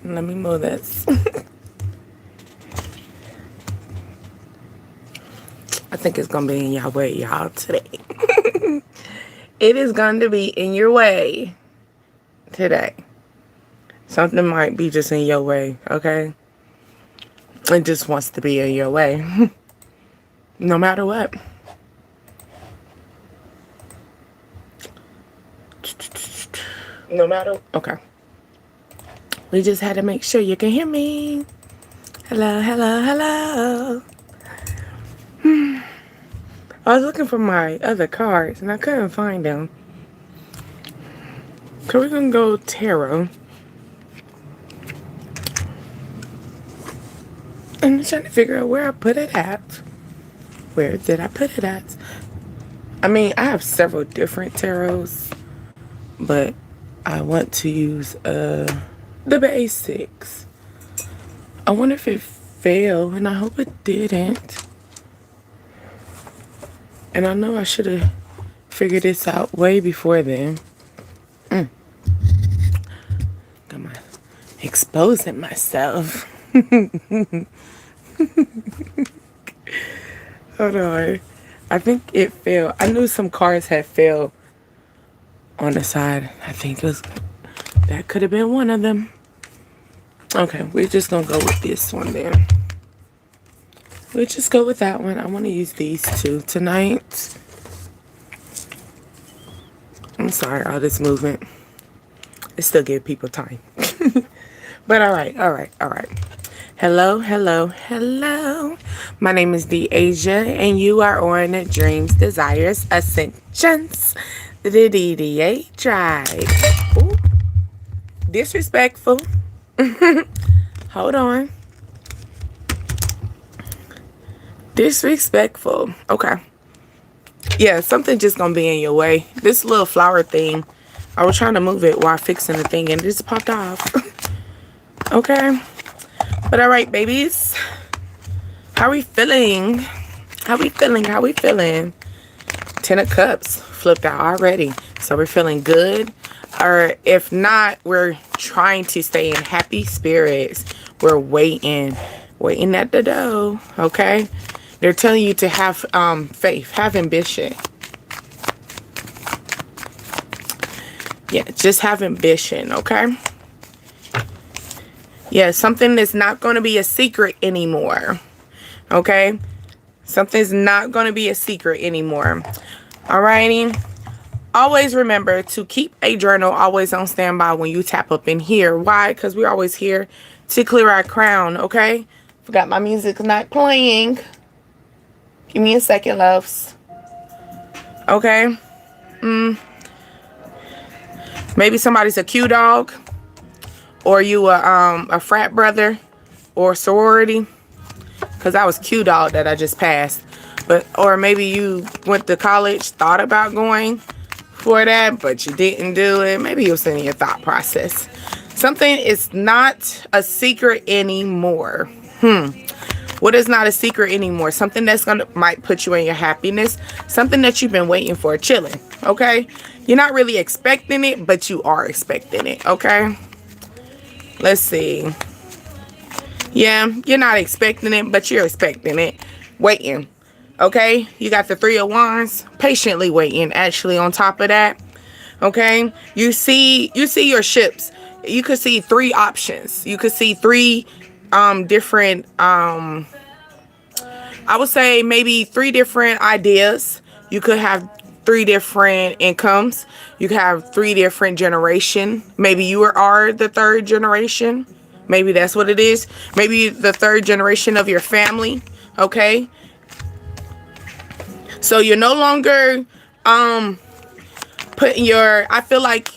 Let me move this. I think it's gonna be in your way, y'all, today. It is going to be in your way today. Something might be just in your way, okay? It just wants to be in your way. No matter what. No matter. Okay. We just had to make sure you can hear me. Hello, hello, hello. I was looking for my other cards and I couldn't find them. So we're gonna go tarot. And I'm trying to figure out where I put it at. Where did I put it at? I mean, I have several different tarots, but I want to use the basics. I wonder if it failed, and I hope it didn't. And I know I should have figured this out way before then. Come on, exposing myself. Hold on. I think it failed. I knew some cards had failed on the side. I think that could have been one of them. Okay, we're just gonna go with this one then. We'll just go with that one. I want to use these two tonight. I'm sorry, all this movement. It still give people time. But all right. Hello, hello, hello. My name is Deasia, and you are on Dreams, Desires, Ascensions, the DDA Drive. Ooh. Disrespectful. Hold on. Disrespectful. Okay. Yeah, something just gonna be in your way. This little flower thing, I was trying to move it while fixing the thing and it just popped off. Okay. But all right, babies. How we feeling? How we feeling? 10 of Cups flipped out already. So we're feeling good. Or if not, we're trying to stay in happy spirits. We're waiting at the door. Okay. They're telling you to have faith, have ambition. Yeah, just have ambition, okay? Yeah, something that's not going to be a secret anymore, okay? Something's not going to be a secret anymore. Alrighty? Always remember to keep a journal always on standby when you tap up in here. Why? Because we're always here to clear our crown, okay? Forgot my music's not playing. Give me a second, loves. Okay. Maybe somebody's a Q dog. Or you a frat brother. Or sorority. Because that was Q dog that I just passed. Or maybe you went to college, thought about going for that, but you didn't do it. Maybe it was in your thought process. Something is not a secret anymore. What is not a secret anymore? Something that's might put you in your happiness. Something that you've been waiting for, chilling. Okay? You're not really expecting it, but you are expecting it. Okay? Let's see. Yeah, you're not expecting it, but you're expecting it. Waiting. Okay? You got the 3 of Wands. Patiently waiting, actually, on top of that. Okay? You see your ships. You could see 3 options. You could see 3 different I would say maybe 3 different ideas. You could have 3 different incomes. You could have 3 different generation. Maybe you are the 3rd generation. Maybe that's what it is. Maybe the 3rd generation of your family. Okay. So you're no longer I feel like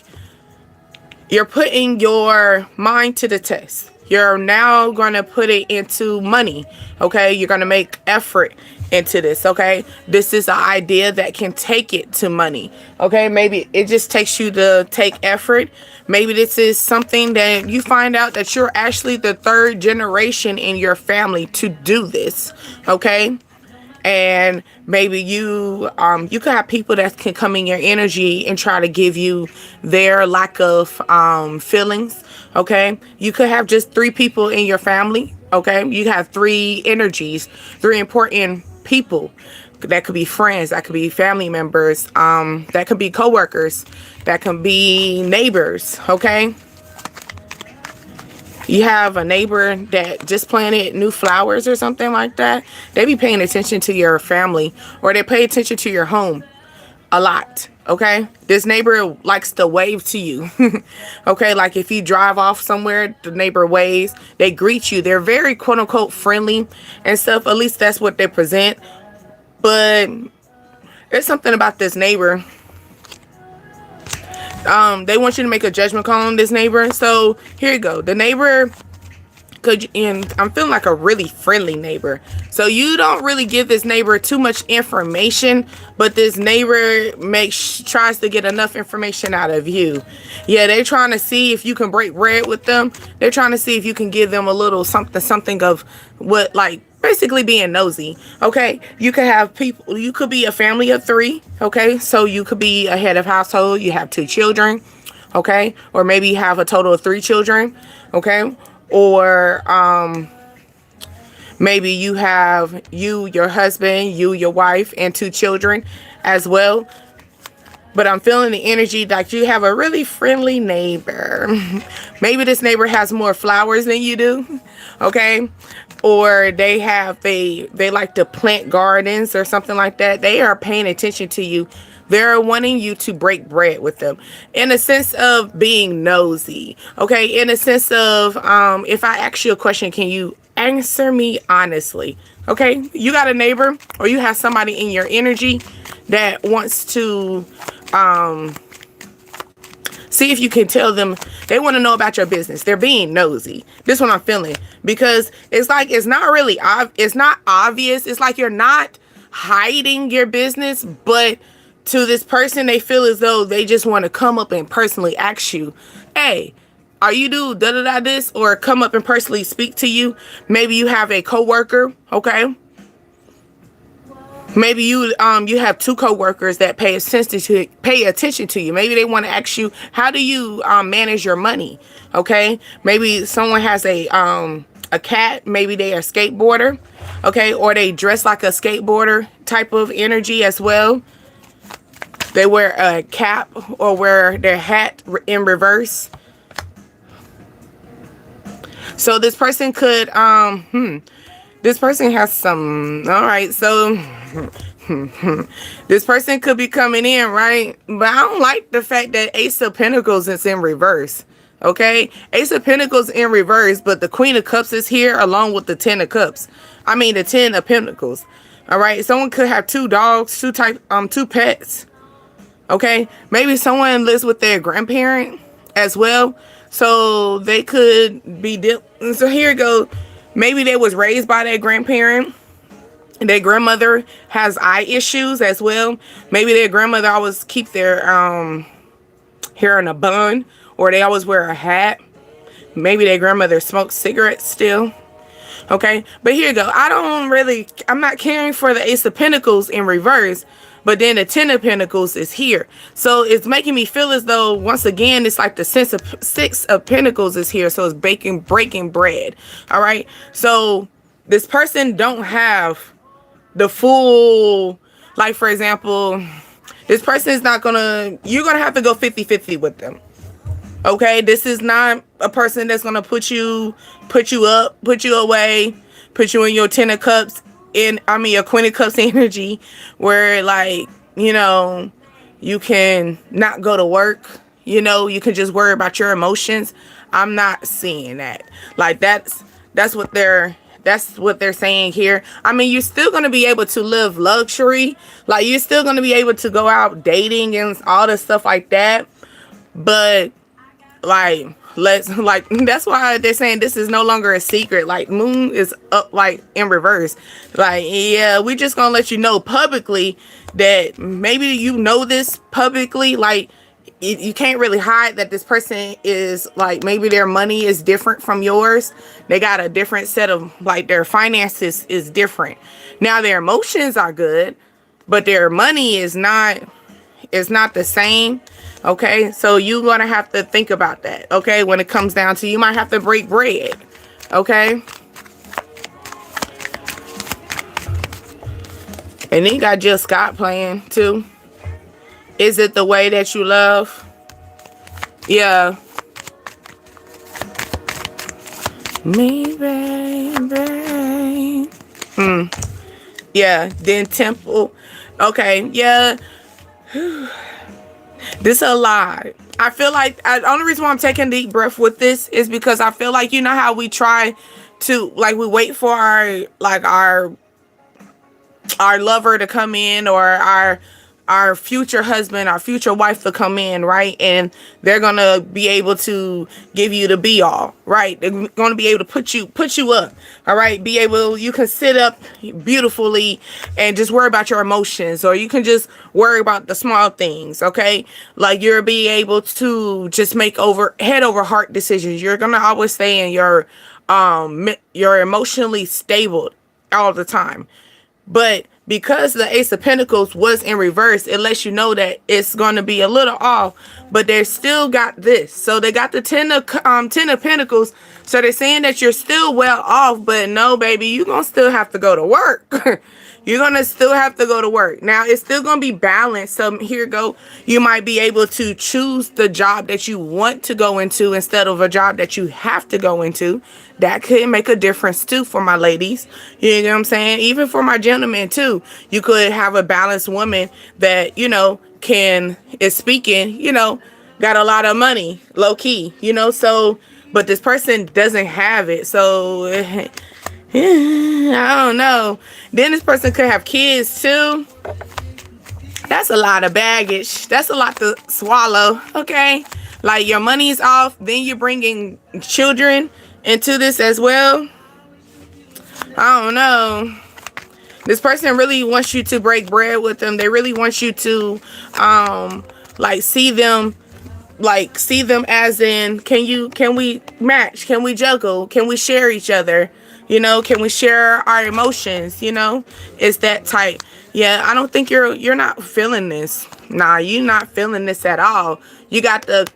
you're putting your mind to the test. You're now going to put it into money, okay? You're going to make effort into this, okay? This is an idea that can take it to money, okay? Maybe it just takes you to take effort. Maybe this is something that you find out that you're actually the 3rd generation in your family to do this, okay? And maybe you could have people that can come in your energy and try to give you their lack of feelings. Okay, you could have just 3 people in your family. Okay, you have 3 energies, 3 important people. That could be friends, that could be family members, that could be coworkers, that can be neighbors. Okay, you have a neighbor that just planted new flowers or something like that. They be paying attention to your family, or they pay attention to your home a lot. Okay, this neighbor likes to wave to you. Okay, like if you drive off somewhere, the neighbor waves. They greet you. They're very quote unquote friendly and stuff. At least that's what they present. But there's something about this neighbor. They want you to make a judgment call on this neighbor. So here you go. The neighbor and I'm feeling like a really friendly neighbor. So you don't really give this neighbor too much information, but this neighbor tries to get enough information out of you. Yeah, they're trying to see if you can break bread with them. They're trying to see if you can give them a little something of what, like, basically being nosy. Okay, you could have people, you could be a family of 3. Okay, so you could be a head of household, you have 2 children. Okay, or maybe you have a total of 3 children. Okay, or maybe you have your husband, your wife, and 2 children as well. But I'm feeling the energy that you have a really friendly neighbor. Maybe this neighbor has more flowers than you do. Okay, or they like to plant gardens or something like that. They are paying attention to you. They're wanting you to break bread with them, in a sense of being nosy. Okay, in a sense of if I ask you a question, can you answer me honestly? Okay, you got a neighbor, or you have somebody in your energy that wants to see if you can tell them. They want to know about your business. They're being nosy. This is what I'm feeling, because it's like it's not really it's not obvious. It's like you're not hiding your business, but to this person, they feel as though they just want to come up and personally ask you, hey, are you do da da da this, or come up and personally speak to you. Maybe you have a coworker. Okay, maybe you have 2 coworkers that pay attention to you. Maybe they want to ask you, how do you manage your money? Okay, maybe someone has a cat. Maybe they are a skateboarder. Okay, or they dress like a skateboarder type of energy as well. They wear a cap or wear their hat in reverse. So this person could, this person has some, all right, so this person could be coming in, right? But I don't like the fact that Ace of Pentacles is in reverse. Okay, Ace of Pentacles in reverse, but the Queen of Cups is here along with the 10 of Cups. I mean, the 10 of Pentacles. All right, someone could have 2 dogs, 2 pets. Okay, maybe someone lives with their grandparent as well, so they could be so here you go. Maybe they was raised by their grandparent. Their grandmother has eye issues as well. Maybe their grandmother always keep their hair in a bun, or they always wear a hat. Maybe their grandmother smokes cigarettes still. Okay, but here you go. I'm not caring for the Ace of Pentacles in reverse, but then the 10 of Pentacles is here. So it's making me feel as though, once again, it's like the 6 of Pentacles is here. So it's breaking bread. All right. So this person don't have the full, like, for example, this person is not you're going to have to go 50-50 with them. Okay. This is not a person that's going to put you up, put you away, put you in your 10 of Cups. Your Queen of Cups energy, where, like, you can not go to work, you can just worry about your emotions. I'm not seeing that. Like, that's what they're saying here. I mean, you're still going to be able to live luxury. Like, you're still going to be able to go out dating and all this stuff like that. But, like, that's why they're saying this is no longer a secret. Like, Moon is up, like, in reverse. Like, yeah, we just gonna let you know publicly that maybe this publicly. Like, you can't really hide that this person is like, maybe their money is different from yours. They got a different set of, like, their finances is different. Now their emotions are good, but their money is not the same. Okay, so you're gonna have to think about that. Okay, when it comes down to, you might have to break bread. Okay, and then you got Jill Scott playing too. Is it the way that you love? Yeah. Me, baby. Yeah. Then Temple. Okay. Yeah. This a lie. I feel like the only reason why I'm taking a deep breath with this is because I feel like, you know how we try to, like, we wait for our lover to come in, or our future husband, our future wife to come in, right? And they're gonna be able to give you the be all, right? They're gonna be able to put you up, all right? You can sit up beautifully and just worry about your emotions, or you can just worry about the small things, okay? Like, you'll be able to just make head over heart decisions. You're gonna always stay in you're emotionally stable all the time. But because the Ace of Pentacles was in reverse, it lets you know that it's going to be a little off, but they still got this. So they got the Ten of Pentacles. So they're saying that you're still well off, but no, baby, you're going to still have to go to work. You're going to still have to go to work. Now, it's still going to be balanced. So here go. You might be able to choose the job that you want to go into instead of a job that you have to go into. That could make a difference too for my ladies. You know what I'm saying? Even for my gentlemen too. You could have a balanced woman that, you know, is speaking, you know, got a lot of money, low key, you know, so, but this person doesn't have it. So I don't know. Then this person could have kids too. That's a lot of baggage. That's a lot to swallow. Okay. Like, your money's off. Then you're bringing children into this as well. I don't know. This person really wants you to break bread with them. They really want you to like see them as in, can we match? Can we juggle? Can we share each other? You know, can we share our emotions? You know, it's that type. Yeah, I don't think you're not feeling this. Nah, you're not feeling this at all. You got the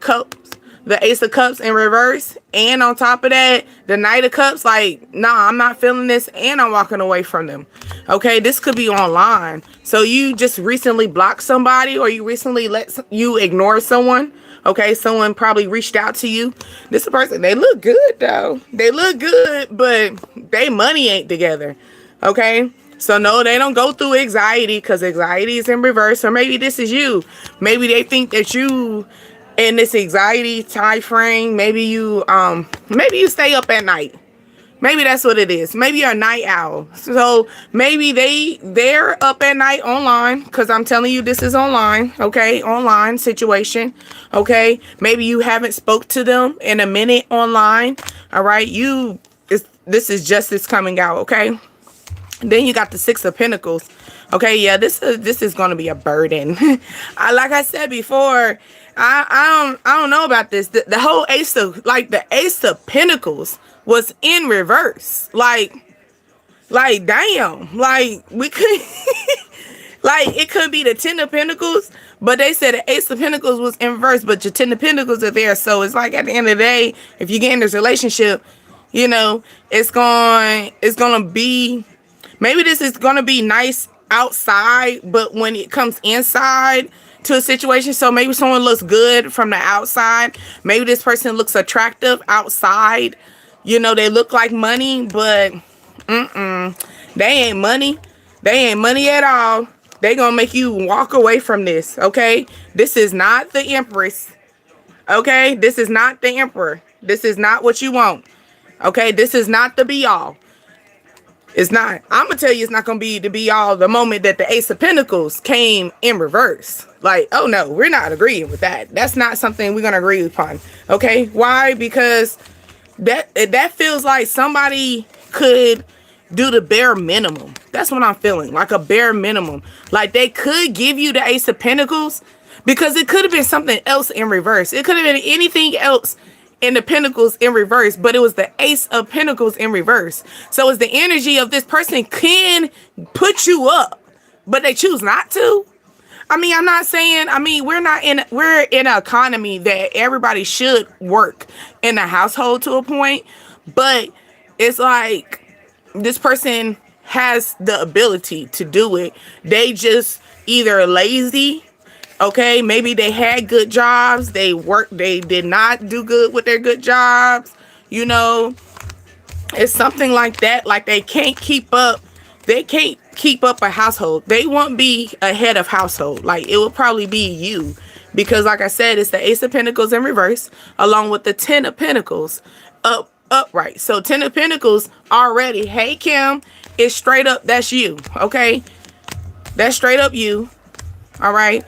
Ace of Cups in reverse, and on top of that, the Knight of Cups. Like, nah, I'm not feeling this, and I'm walking away from them. Okay, this could be online. So you just recently blocked somebody, or you recently you ignore someone. Okay, someone probably reached out to you. This person, they look good though. They look good, but they money ain't together. Okay, so no, they don't go through anxiety, because anxiety is in reverse. Or maybe this is you. Maybe they think that you in this anxiety time frame. Maybe you stay up at night. Maybe that's what it is. Maybe you're a night owl. So maybe they're up at night online, because I'm telling you, this is online. Okay, online situation. Okay, maybe you haven't spoke to them in a minute online. All right, this is justice coming out. Okay, then you got the Six of Pentacles. Okay, yeah, this is going to be a burden. Like I said before, I don't know about this. The whole the Ace of Pentacles was in reverse. Like damn. Like, we could like, it could be the Ten of Pentacles, but they said the Ace of Pentacles was in reverse, but your Ten of Pentacles are there. So it's like, at the end of the day, if you get in this relationship, you know, it's gonna be, maybe this is gonna be nice outside, but when it comes inside to a situation, so maybe someone looks good from the outside, maybe this person looks attractive outside, you know, they look like money, but they ain't money. They ain't money at all. They gonna make you walk away from this. Okay, this is not the Empress. Okay, this is not the Emperor. This is not what you want. Okay, this is not the be all. It's not. I'm gonna tell you, it's not gonna be the be all the moment that the Ace of Pentacles came in reverse. Like, oh no, we're not agreeing with that. That's not something we're gonna agree upon. Okay, why? Because that feels like somebody could do the bare minimum. That's what I'm feeling, like a bare minimum. Like, they could give you the Ace of Pentacles, because it could have been something else in reverse. It could have been anything else in the Pentacles in reverse, but it was the Ace of Pentacles in reverse. So it's the energy of this person can put you up, but they choose not to. I mean, I'm not saying, I mean, we're in an economy that everybody should work in a household to a point, but it's like this person has the ability to do it. They just either lazy, okay, maybe they had good jobs, they did not do good with their good jobs, you know. It's something like that, like they can't keep up a household. They won't be a head of household. Like, it will probably be you, because like I said, it's the Ace of Pentacles in reverse along with the Ten of Pentacles upright. So 10 of Pentacles already, hey Kim, it's straight up, that's you, okay? That's straight up you. All right,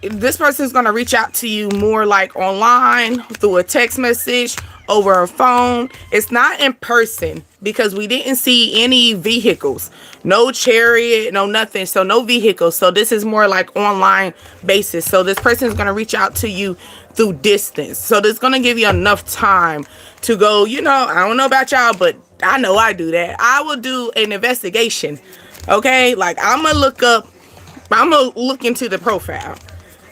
this person's gonna reach out to you more like online, through a text message, over a phone. It's not in person, because we didn't see any vehicles, no chariot, no nothing, so no vehicles. So this is more like online basis. So this person is going to reach out to you through distance. So this is going to give you enough time to go, you know, I don't know about y'all, but I know I do that. I will do an investigation, okay? Like, I'm gonna look into the profile,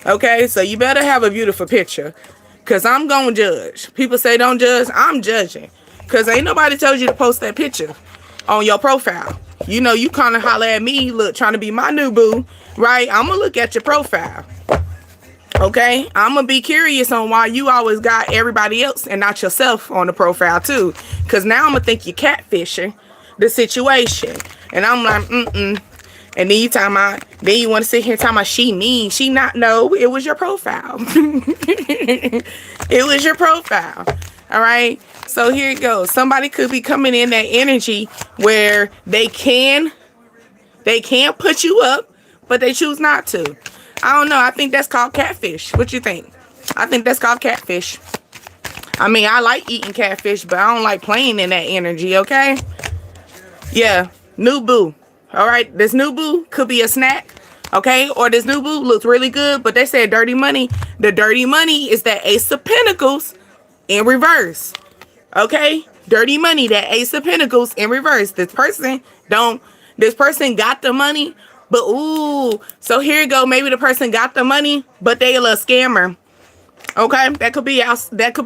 okay? So you better have a beautiful picture, because I'm gonna judge. People say don't judge. I'm judging, because ain't nobody told you to post that picture on your profile. You know, you kind of holler at me, look, trying to be my new boo, right? I'm gonna look at your profile, okay? I'm gonna be curious on why you always got everybody else and not yourself on the profile too, because now I'm gonna think you're catfishing the situation. And I'm like, and then you want to sit here and talk about she mean, she not. No, it was your profile. It was your profile. All right. So here it goes. Somebody could be coming in that energy where they can put you up, but they choose not to. I don't know. I think that's called catfish. What you think? I think that's called catfish. I mean, I like eating catfish, but I don't like playing in that energy. Okay. Yeah. New boo. All right, this new boo could be a snack, okay? Or this new boo looks really good, but they said dirty money. The dirty money is that Ace of Pentacles in reverse, okay? Dirty money, that Ace of Pentacles in reverse. This person got the money, but ooh, so here you go. Maybe the person got the money, but they a little scammer, okay? That could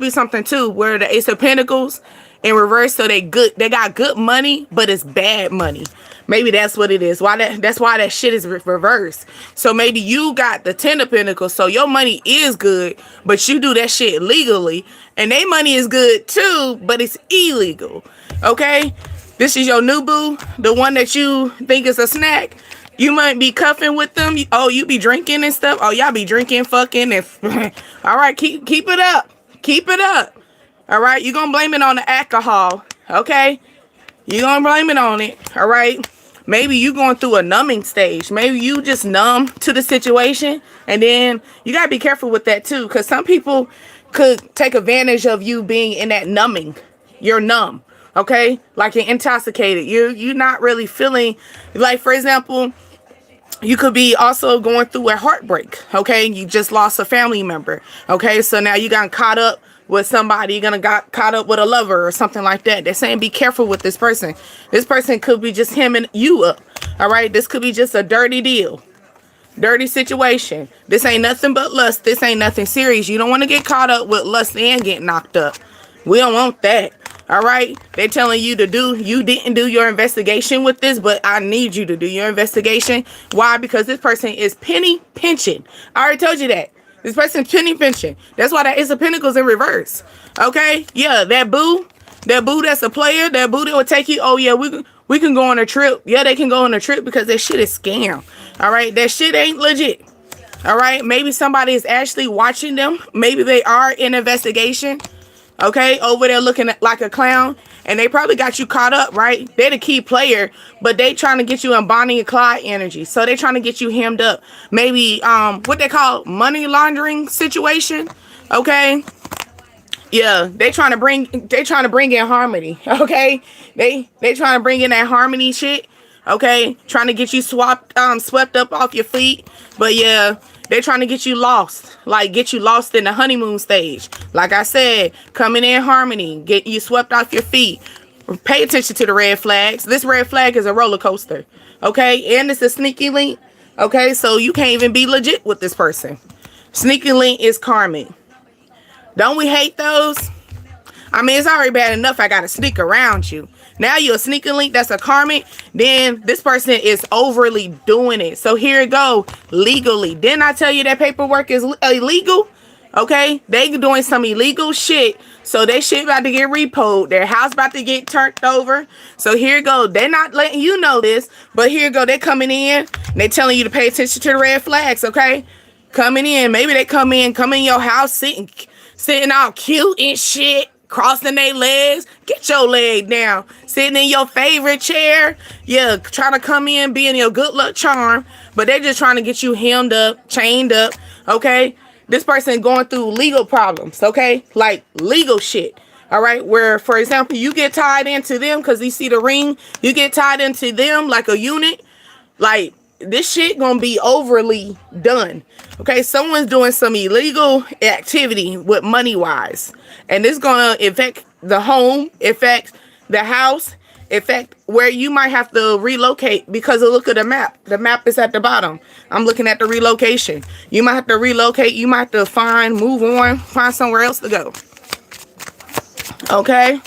be something too, where the Ace of Pentacles in reverse, so they got good money, but it's bad money. Maybe that's what it is. That's why that shit is reversed. So maybe you got the Ten of Pentacles, so your money is good, but you do that shit legally, and their money is good too, but it's illegal. Okay? This is your new boo, the one that you think is a snack. You might be cuffing with them. Oh, you be drinking and stuff. Oh, y'all be drinking, fucking, and all right, keep it up. Keep it up. All right, you're gonna blame it on the alcohol. Okay? You're gonna blame it on it. All right? Maybe you going through a numbing stage. Maybe you just numb to the situation. And then you got to be careful with that too. Because some people could take advantage of you being in that numbing. You're numb. Okay? Like you're intoxicated. You're not really feeling. Like, for example, you could be also going through a heartbreak. Okay? You just lost a family member. Okay? So now you got caught up with somebody, you're gonna got caught up with a lover or something like that. They're saying be careful with this person. This person could be just him and you up. All right, this could be just a dirty deal, dirty situation. This ain't nothing but lust. This ain't nothing serious. You don't want to get caught up with lust and get knocked up. We don't want that. All right, they're telling you you didn't do your investigation with this, but I need you to do your investigation. Why? Because this person is penny pinching. I already told you that. This person's penny pinching. That's why that Ace of Pentacles in reverse. Okay? Yeah, that boo that's a player, that boo that will take you, oh yeah, we can go on a trip. Yeah, they can go on a trip because that shit is scam. All right? That shit ain't legit. All right? Maybe somebody is actually watching them. Maybe they are in investigation. Okay? Over there looking like a clown. And they probably got you caught up, right? They're the key player, but they trying to get you in Bonnie and Clyde energy. So they trying to get you hemmed up. Maybe what they call money laundering situation. Okay. Yeah, they trying to bring in harmony. Okay. They trying to bring in that harmony shit. Okay, trying to get you swept up off your feet. But yeah, They're trying to get you lost, like get you lost in the honeymoon stage. Like I said, coming in harmony, get you swept off your feet. Pay attention to the red flags. This red flag is a roller coaster. Okay, and it's a sneaky link. Okay, so you can't even be legit with this person. Sneaky link is karmic. Don't we hate those? I mean, it's already bad enough I gotta sneak around you. Now you're a sneaky link that's a karmic. Then this person is overly doing it. So here it go, legally. Didn't I tell you that paperwork is illegal? Okay, they doing some illegal shit. So their shit about to get repoed. Their house about to get turned over. So here it go. They're not letting you know this, but here it go. They're coming in. They telling you to pay attention to the red flags. Okay, coming in. Maybe they come in your house sitting all cute and shit, crossing their legs. Get your leg down. Sitting in your favorite chair. Yeah, trying to come in, being your good luck charm. But they're just trying to get you hemmed up, chained up. Okay. This person going through legal problems, okay? Like legal shit, all right? Where, for example, you get tied into them because you see the ring. You get tied into them like a unit. Like, this shit gonna be overly done, okay? Someone's doing some illegal activity with money-wise. And it's gonna affect the home, affect the house, affect where you might have to relocate because of look at the map. The map is at the bottom. I'm looking at the relocation. You might have to relocate. You might have to move on, find somewhere else to go. Okay?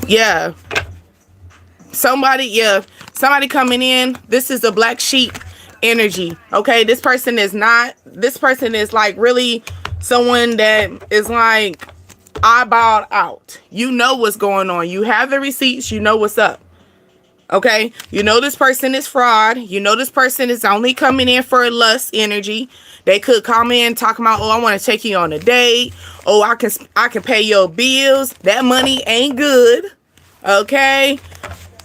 Yeah. Somebody coming in. This is a black sheep energy. Okay? This person is like really someone that is like eyeballed out. You know what's going on. You have the receipts. You know what's up. Okay? You know this person is fraud. You know this person is only coming in for lust energy. They could come in talking about, oh, I want to take you on a date. Oh, I can pay your bills. That money ain't good. Okay?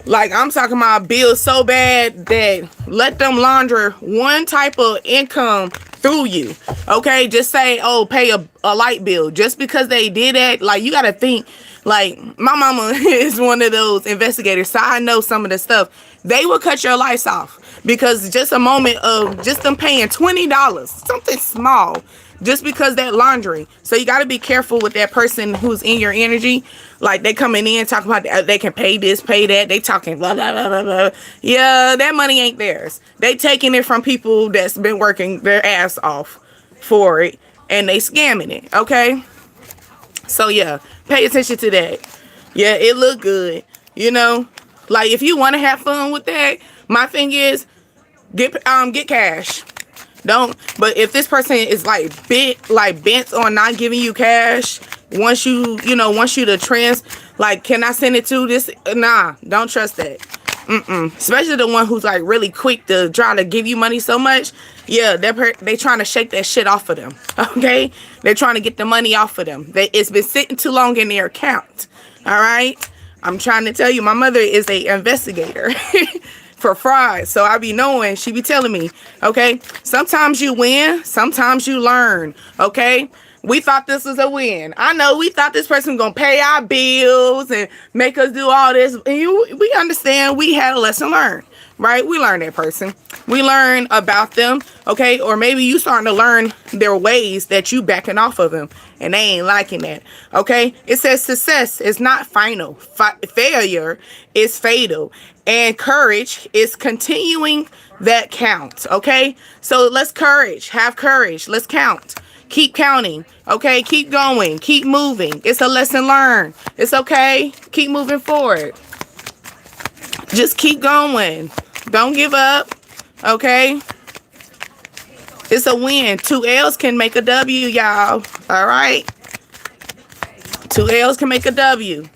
Like, I'm talking about bills so bad that let them launder one type of income through you. Okay, just say, oh, pay a light bill. Just because they did that, like, you gotta think, like, my mama is one of those investigators, so I know some of the stuff. They will cut your lights off because just a moment of just them paying $20, something small, just because that laundering. So you got to be careful with that person who's in your energy. Like, they coming in talking about they can pay this, pay that. They talking blah, blah, blah, blah, blah. Yeah, that money ain't theirs. They taking it from people that's been working their ass off for it, and they scamming it. Okay? So, yeah, pay attention to that. Yeah, it look good. You know? Like, if you want to have fun with that, my thing is, get cash. But if this person is bent on not giving you cash, once you to like, can I send it to this? Nah, don't trust that. Especially the one who's like really quick to try to give you money so much. Yeah, they trying to shake that shit off of them. Okay, they're trying to get the money off of them. It's been sitting too long in their account. All right, I'm trying to tell you, my mother is a investigator. For fraud. So I be knowing, she be telling me, okay, sometimes you win, sometimes you learn. Okay, we thought this was a win. I know we thought this person was gonna pay our bills and make us do all this, and we understand we had a lesson learned, right? We learned that person, we learn about them. Okay, or maybe you starting to learn their ways that you backing off of them and they ain't liking that. Okay, it says success is not final, failure is fatal, and courage is continuing that count. Okay, so let's have courage. Let's count. Keep counting. Okay, keep going. Keep moving. It's a lesson learned. It's okay. Keep moving forward. Just keep going. Don't give up. Okay. It's a win. 2 L's can make a W, y'all. All right. 2 L's can make a W.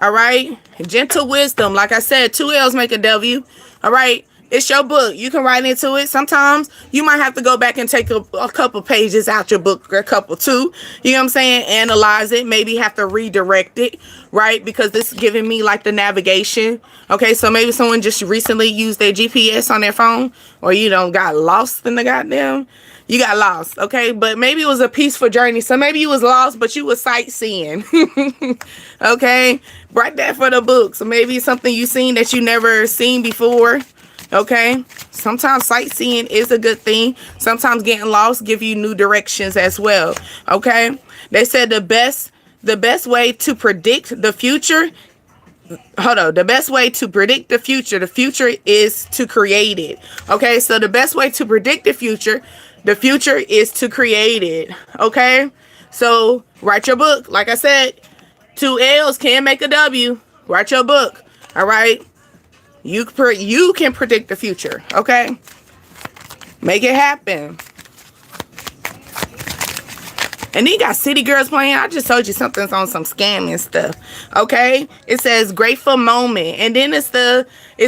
All right. Gentle wisdom. Like I said, 2 L's make a W. All right. It's your book. You can write into it. Sometimes you might have to go back and take a couple pages out your book, or a couple too. You know what I'm saying? Analyze it. Maybe have to redirect it, right? Because this is giving me like the navigation. Okay, so maybe someone just recently used their GPS on their phone, or you got lost in the goddamn. You got lost, okay? But maybe it was a peaceful journey. So maybe you was lost, but you was sightseeing. Okay? Write that for the book. So maybe it's something you seen that you never seen before. Okay, sometimes sightseeing is a good thing. Sometimes getting lost give you new directions as well. Okay, they said the best way to predict the future. Hold on, the best way to predict the future is to create it. Okay, so the best way to predict the future is to create it. Okay, so write your book. Like I said, 2 L's can make a W. Write your book. All right. You can predict the future, okay? Make it happen. And then you got City Girls playing. I just told you something's on some scamming stuff, okay? It says grateful moment. And then it's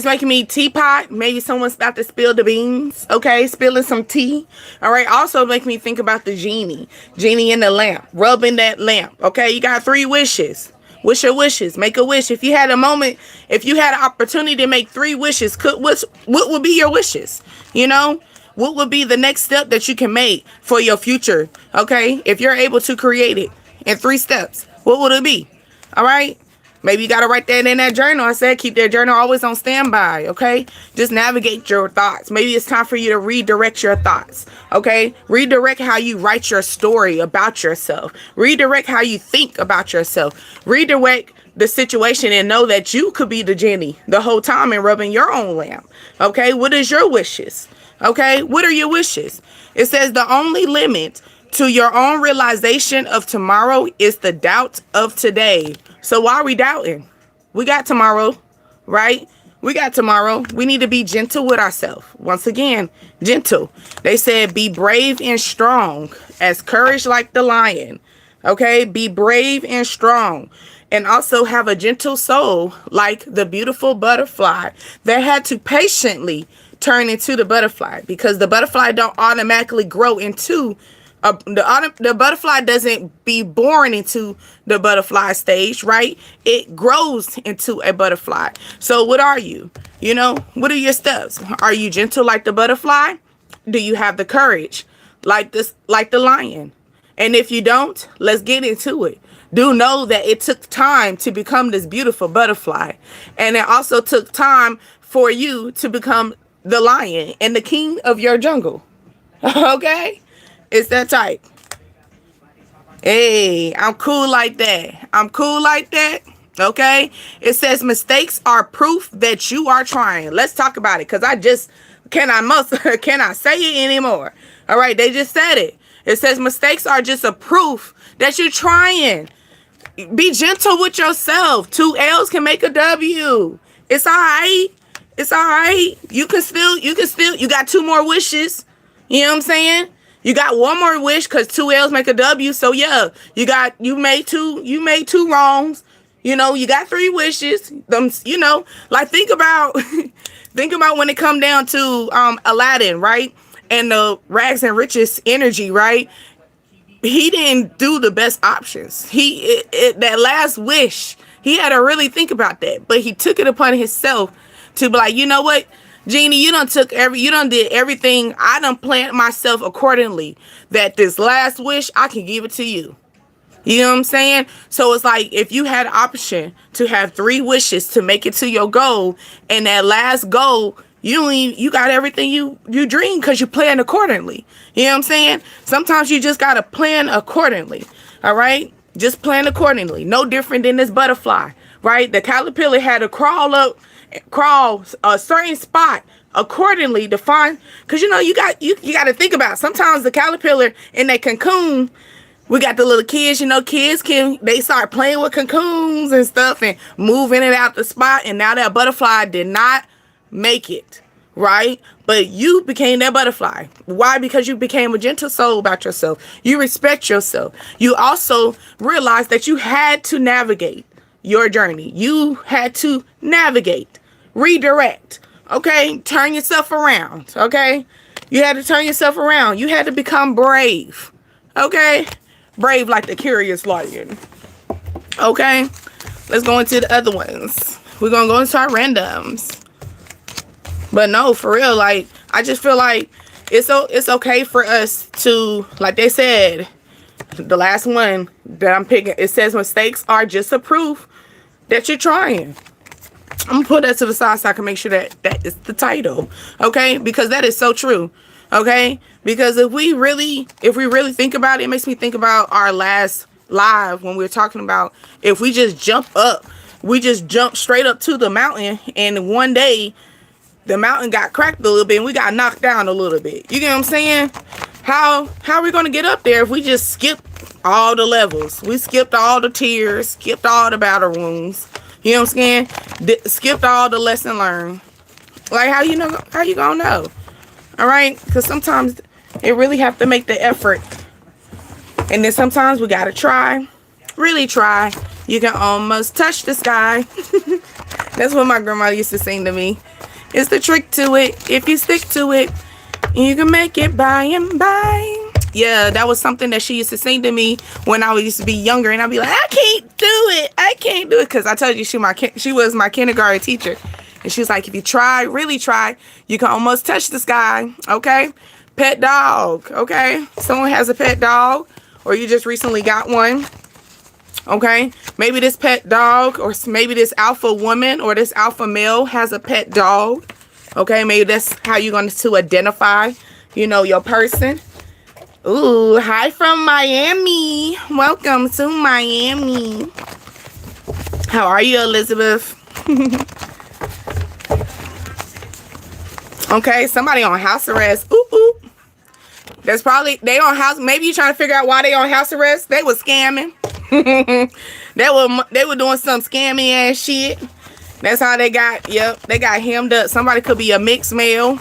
making me teapot. Maybe someone's about to spill the beans, okay? Spilling some tea, all right? Also make me think about the genie. Genie in the lamp, rubbing that lamp, okay? You got 3 wishes. What's your wishes? Make a wish. If you had a moment, if you had an opportunity to make 3 wishes, what would be your wishes? You know, what would be the next step that you can make for your future? Okay, if you're able to create it in 3 steps, what would it be? All right. Maybe you got to write that in that journal. I said keep that journal always on standby, okay? Just navigate your thoughts. Maybe it's time for you to redirect your thoughts, okay? Redirect how you write your story about yourself. Redirect how you think about yourself. Redirect the situation and know that you could be the genie the whole time and rubbing your own lamp, okay? What is your wishes, okay? What are your wishes? It says the only limit to your own realization of tomorrow is the doubt of today. So why are we doubting? We got tomorrow, right? We got tomorrow. We need to be gentle with ourselves. Once again, gentle. They said be brave and strong as courage like the lion. Okay, be brave and strong. And also have a gentle soul like the beautiful butterfly that had to patiently turn into the butterfly, because the butterfly don't automatically grow into the butterfly doesn't be born into the butterfly stage, right? It grows into a butterfly. So what are you? You know, what are your steps? Are you gentle like the butterfly? Do you have the courage like the lion? And if you don't, let's get into it. Do know that it took time to become this beautiful butterfly. And it also took time for you to become the lion and the king of your jungle. Okay? It's that type. Hey, I'm cool like that. I'm cool like that. Okay? It says mistakes are proof that you are trying. Let's talk about it, because I cannot say it anymore. All right, they just said it. It says mistakes are just a proof that you're trying. Be gentle with yourself. 2 L's can make a W. It's all right. It's all right. You got 2 more wishes. You know what I'm saying? You got 1 more wish, because 2 L's make a W. So yeah, you made two wrongs. You know, you got 3 wishes. You know, like think about when it come down to Aladdin, right? And the rags and riches energy, right? He didn't do the best options. That last wish, he had to really think about that. But he took it upon himself to be like, you know what? Genie, you done did everything. I done planned myself accordingly that this last wish, I can give it to you. You know what I'm saying? So it's like, if you had an option to have 3 wishes to make it to your goal, and that last goal, you got everything you dream, because you plan accordingly. You know what I'm saying? Sometimes you just got to plan accordingly. All right? Just plan accordingly. No different than this butterfly, right? The caterpillar had to crawl a certain spot accordingly to find, because you know you got to think about it. Sometimes the caterpillar in that cocoon, we got the little kids, you know, they start playing with cocoons and stuff and moving it out the spot, and now that butterfly did not make it, right? But you became that butterfly. Why? Because you became a gentle soul about yourself. You respect yourself. You also realized that you had to navigate your journey. You had to navigate, redirect, okay? Turn yourself around, okay? You had to turn yourself around. You had to become brave, okay? Brave like the curious lion, okay? Let's go into the other ones. We're going to go into our randoms. But no, for real, like, I just feel like it's okay for us to, like they said, the last one that I'm picking, it says mistakes are just a proof that you're trying. I'm gonna put that to the side so I can make sure that that is the title. Okay, because that is so true. Okay, because if we really think about it, it makes me think about our last live when we were talking about if we just jump up, we just jump straight up to the mountain, and one day the mountain got cracked a little bit and we got knocked down a little bit. You get what I'm saying? How are we gonna get up there if we just skip all the levels? We skipped all the tears, skipped all the battle wounds. You know what I'm saying? Skipped all the lesson learned. Like, how you gonna know? All right? Because sometimes it really have to make the effort. And then sometimes we gotta try. Really try. You can almost touch the sky. That's what my grandma used to sing to me. It's the trick to it. If you stick to it, you can make it by and by. Yeah, that was something that she used to sing to me when I used to be younger, and I'd be like, I can't do it. I can't do it. Because I told you she was my kindergarten teacher. And she was like, if you try, really try, you can almost touch the sky. Okay? Pet dog. Okay? Someone has a pet dog, or you just recently got one. Okay? Maybe this pet dog, or maybe this alpha woman or this alpha male has a pet dog. Okay? Maybe that's how you're going to identify, your person. Ooh, hi from Miami. Welcome to Miami. How are you, Elizabeth? Okay, somebody on house arrest. Ooh, ooh. That's probably, they on house, maybe you're trying to figure out why they on house arrest. They was scamming. They were doing some scammy ass shit. That's how they got, they got hemmed up. Somebody could be a mixed male.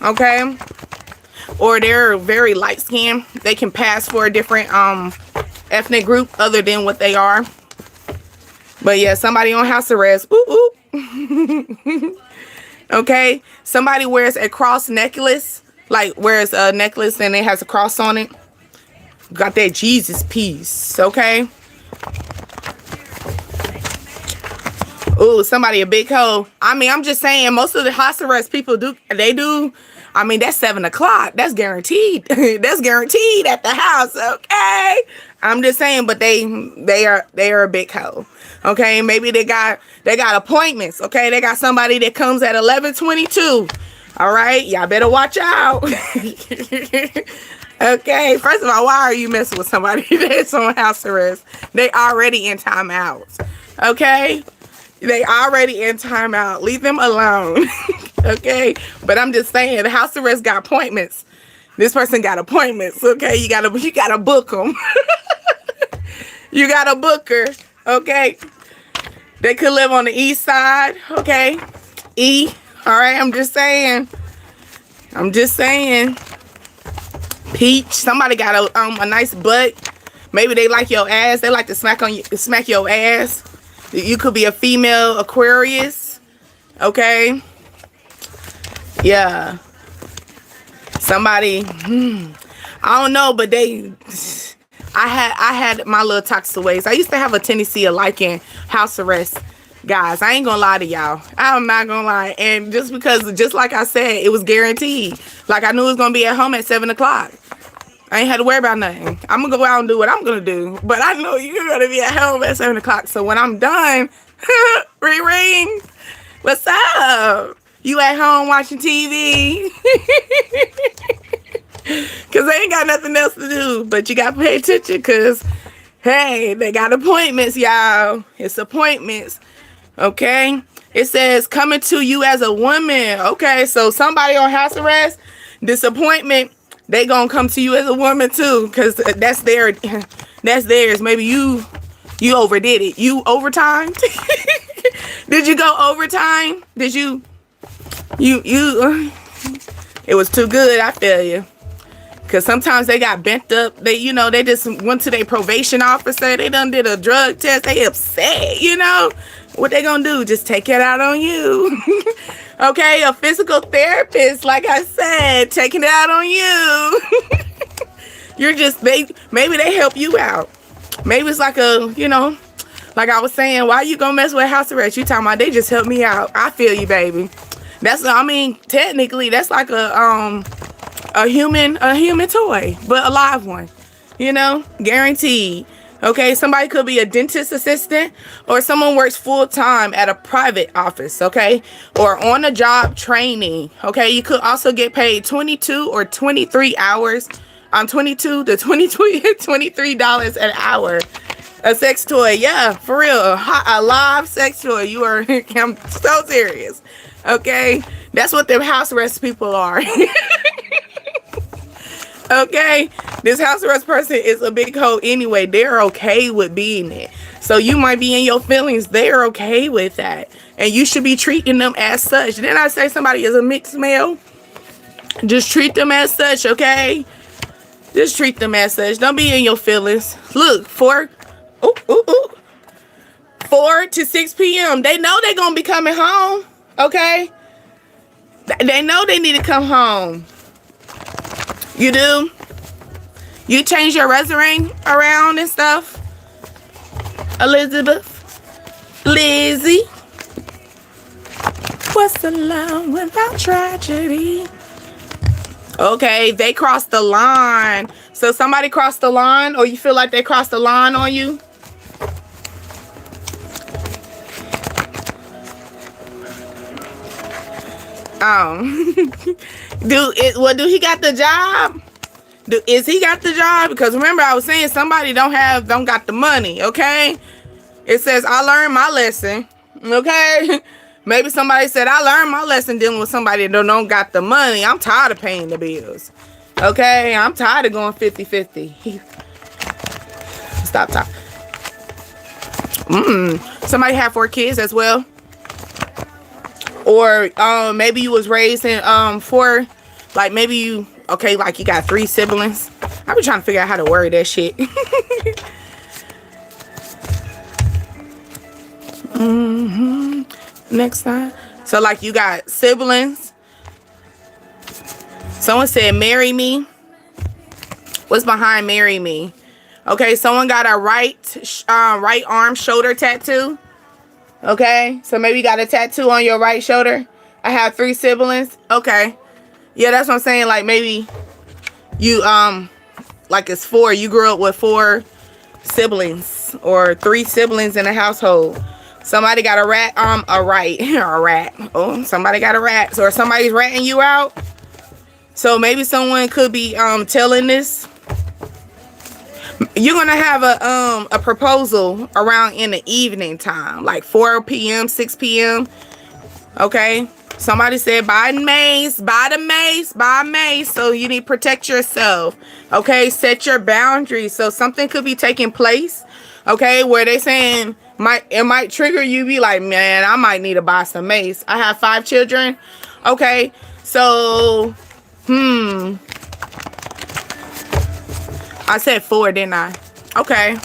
Okay? Or they're very light skinned. They can pass for a different ethnic group other than what they are. But yeah, somebody on house arrest. Ooh, ooh. Okay, somebody wears a cross necklace, like wears a necklace and it has a cross on it. Got that Jesus piece. Okay. Ooh, somebody a big hoe. I mean, I'm just saying, most of the house arrest people do. I mean, that's 7 o'clock. That's guaranteed. That's guaranteed at the house. Okay. I'm just saying, but they are a big hoe. Okay. Maybe they got appointments. Okay. They got somebody that comes at 11:22. All right. Y'all better watch out. Okay. First of all, why are you messing with somebody that's on house arrest? They already in timeout. Okay. They already in timeout. Leave them alone. Okay, but I'm just saying, the house arrest got appointments. This person got appointments. Okay, you gotta book them. You gotta book her. Okay, they could live on the east side. Okay, all right. I'm just saying. Peach. Somebody got a nice butt. Maybe they like your ass. They like to smack your ass. You could be a female Aquarius. Okay. Yeah. Somebody, I don't know, but I had my little toxic ways. I used to have a tendency of liking house arrest guys. I ain't gonna lie to y'all. I'm not gonna lie. And just like I said, it was guaranteed. Like, I knew it was gonna be at home at 7 o'clock. I ain't had to worry about nothing. I'm gonna go out and do what I'm gonna do. But I know you're gonna be at home at 7 o'clock. So when I'm done, ring. What's up? You at home watching TV? Because they ain't got nothing else to do. But you got to pay attention because, hey, they got appointments, y'all. It's appointments. Okay? It says coming to you as a woman. Okay, so somebody on house arrest, this appointment, they going to come to you as a woman too. Because that's theirs. Maybe you overdid it. You overtimed? Did you go overtime? Did you... it was too good, I feel you. Because sometimes they got bent up. They just went to their probation officer. They done did a drug test. They upset, What they gonna do? Just take it out on you. Okay, a physical therapist, like I said, taking it out on you. Maybe they help you out. Maybe it's like like I was saying, why you gonna mess with house arrest? You talking about they just helped me out. I feel you, baby. Technically, that's like a human toy, but a live one, guaranteed. Okay, somebody could be a dentist assistant, or someone works full-time at a private office, okay? Or on a job training, okay? You could also get paid 22 or 23 hours, 22 to 23 dollars an hour. A sex toy, yeah, for real, a live sex toy. You are, I'm so serious, okay? That's what them house arrest people are. Okay, this house arrest person is a big hoe anyway. They're okay with being it. So you might be in your feelings. They're okay with that. And you should be treating them as such. Didn't I say somebody is a mixed male? Just treat them as such, okay? Just treat them as such. Don't be in your feelings. Look, 4 to 6 p.m. They know they're going to be coming home, okay? They know they need to come home. You do? You change your resume around and stuff? Elizabeth? Lizzie? What's the love without tragedy? Okay, they crossed the line. So somebody crossed the line, or you feel like they crossed the line on you? Do he got the job? Is he got the job? Because remember, I was saying somebody don't got the money, okay? It says, I learned my lesson, okay? Maybe somebody said, I learned my lesson dealing with somebody that don't got the money. I'm tired of paying the bills, okay? I'm tired of going 50-50. Stop talking. Somebody had 4 kids as well. Or maybe you was raised in 4, like maybe you, okay, like you got 3 siblings. I be trying to figure out how to word that shit. Next time. So like you got siblings. Someone said marry me. What's behind marry me? Okay, someone got a right arm shoulder tattoo. Okay, so maybe you got a tattoo on your right shoulder. I have 3 siblings. Okay, yeah, that's what I'm saying. Like maybe you like it's 4. You grew up with 4 siblings or 3 siblings in a household. Somebody got a rat a rat. Oh, somebody got a rat. So or somebody's ratting you out. So maybe someone could be telling this. You're gonna have a proposal around in the evening time, like 4 p.m., 6 p.m. Okay. Somebody said buy mace. So you need to protect yourself. Okay, set your boundaries. So something could be taking place. Okay, where they saying it might trigger you. Be like, man, I might need to buy some mace. I have 5 children. Okay, so I said 4, didn't I? Okay.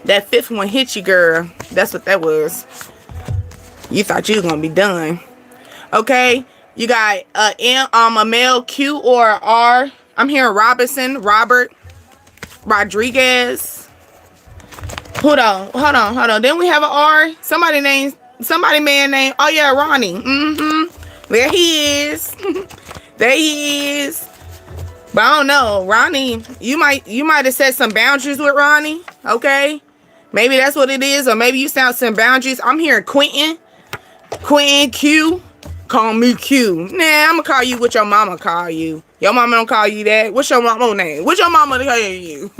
That 5th one hit you, girl. That's what that was. You thought you was gonna be done. Okay. You got a male Q or R. I'm hearing Robinson, Robert, Rodriguez. Hold on. Didn't we have an R? Somebody man named. Oh yeah, Ronnie. There he is. There he is. But I don't know, Ronnie. You might have set some boundaries with Ronnie. Okay, maybe that's what it is, or maybe you set some boundaries. I'm hearing Quentin Q. Call me Q. Nah, I'm gonna call you what your mama call you. Your mama don't call you that. What's your mama name? What's your mama call you?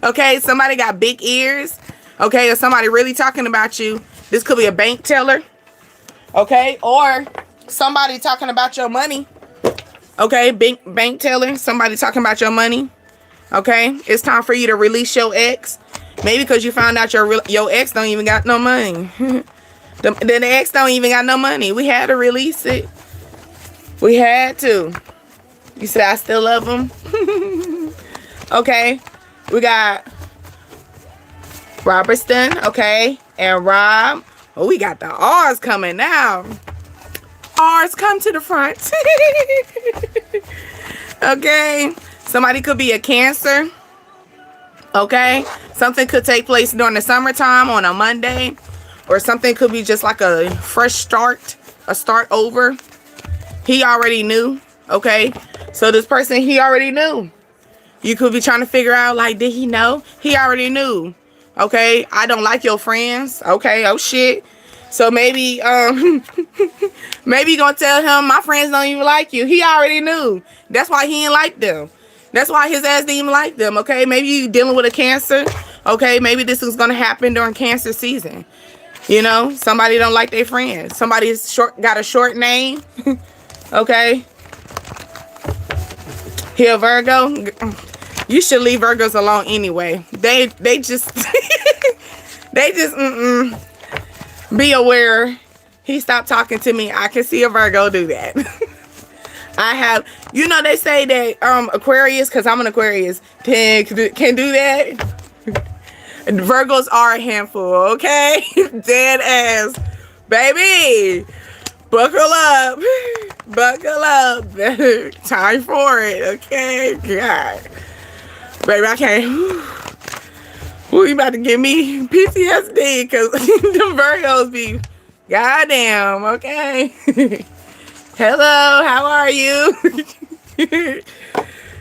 Okay, somebody got big ears. Okay, or somebody really talking about you. This could be a bank teller. Okay, or somebody talking about your money. Okay, bank teller, somebody talking about your money. Okay, it's time for you to release your ex. Maybe because you found out your ex don't even got no money. the ex don't even got no money. We had to release it. We had to. You said I still love him. Okay, we got Robertson. Okay, and Rob. Oh, we got the R's coming now. R's come to the front. Okay, somebody could be a Cancer. Okay, something could take place during the summertime on a Monday, or something could be just like a fresh start, a start over. He already knew. Okay, so this person, he already knew. You could be trying to figure out, like, did he know? He already knew. Okay, I don't like your friends. Okay, oh shit. So maybe maybe you gonna tell him my friends don't even like you. He already knew. That's why he didn't like them. That's why his ass didn't even like them. Okay, maybe you dealing with a cancer. Okay, maybe this is gonna happen during cancer season. You know, somebody don't like their friends. Somebody's got a short name. Okay, he a Virgo. You should leave Virgos alone anyway. They just they just be aware. He stopped talking to me. I can see a Virgo do that. I have, you know, they say that Aquarius, because I'm an Aquarius, can do that. Virgos are a handful, okay? Dead ass. Baby, buckle up. Buckle up. Time for it, okay? God. Baby, I can't. Ooh, you about to give me PTSD because the Virgos be goddamn, okay? Hello, how are you?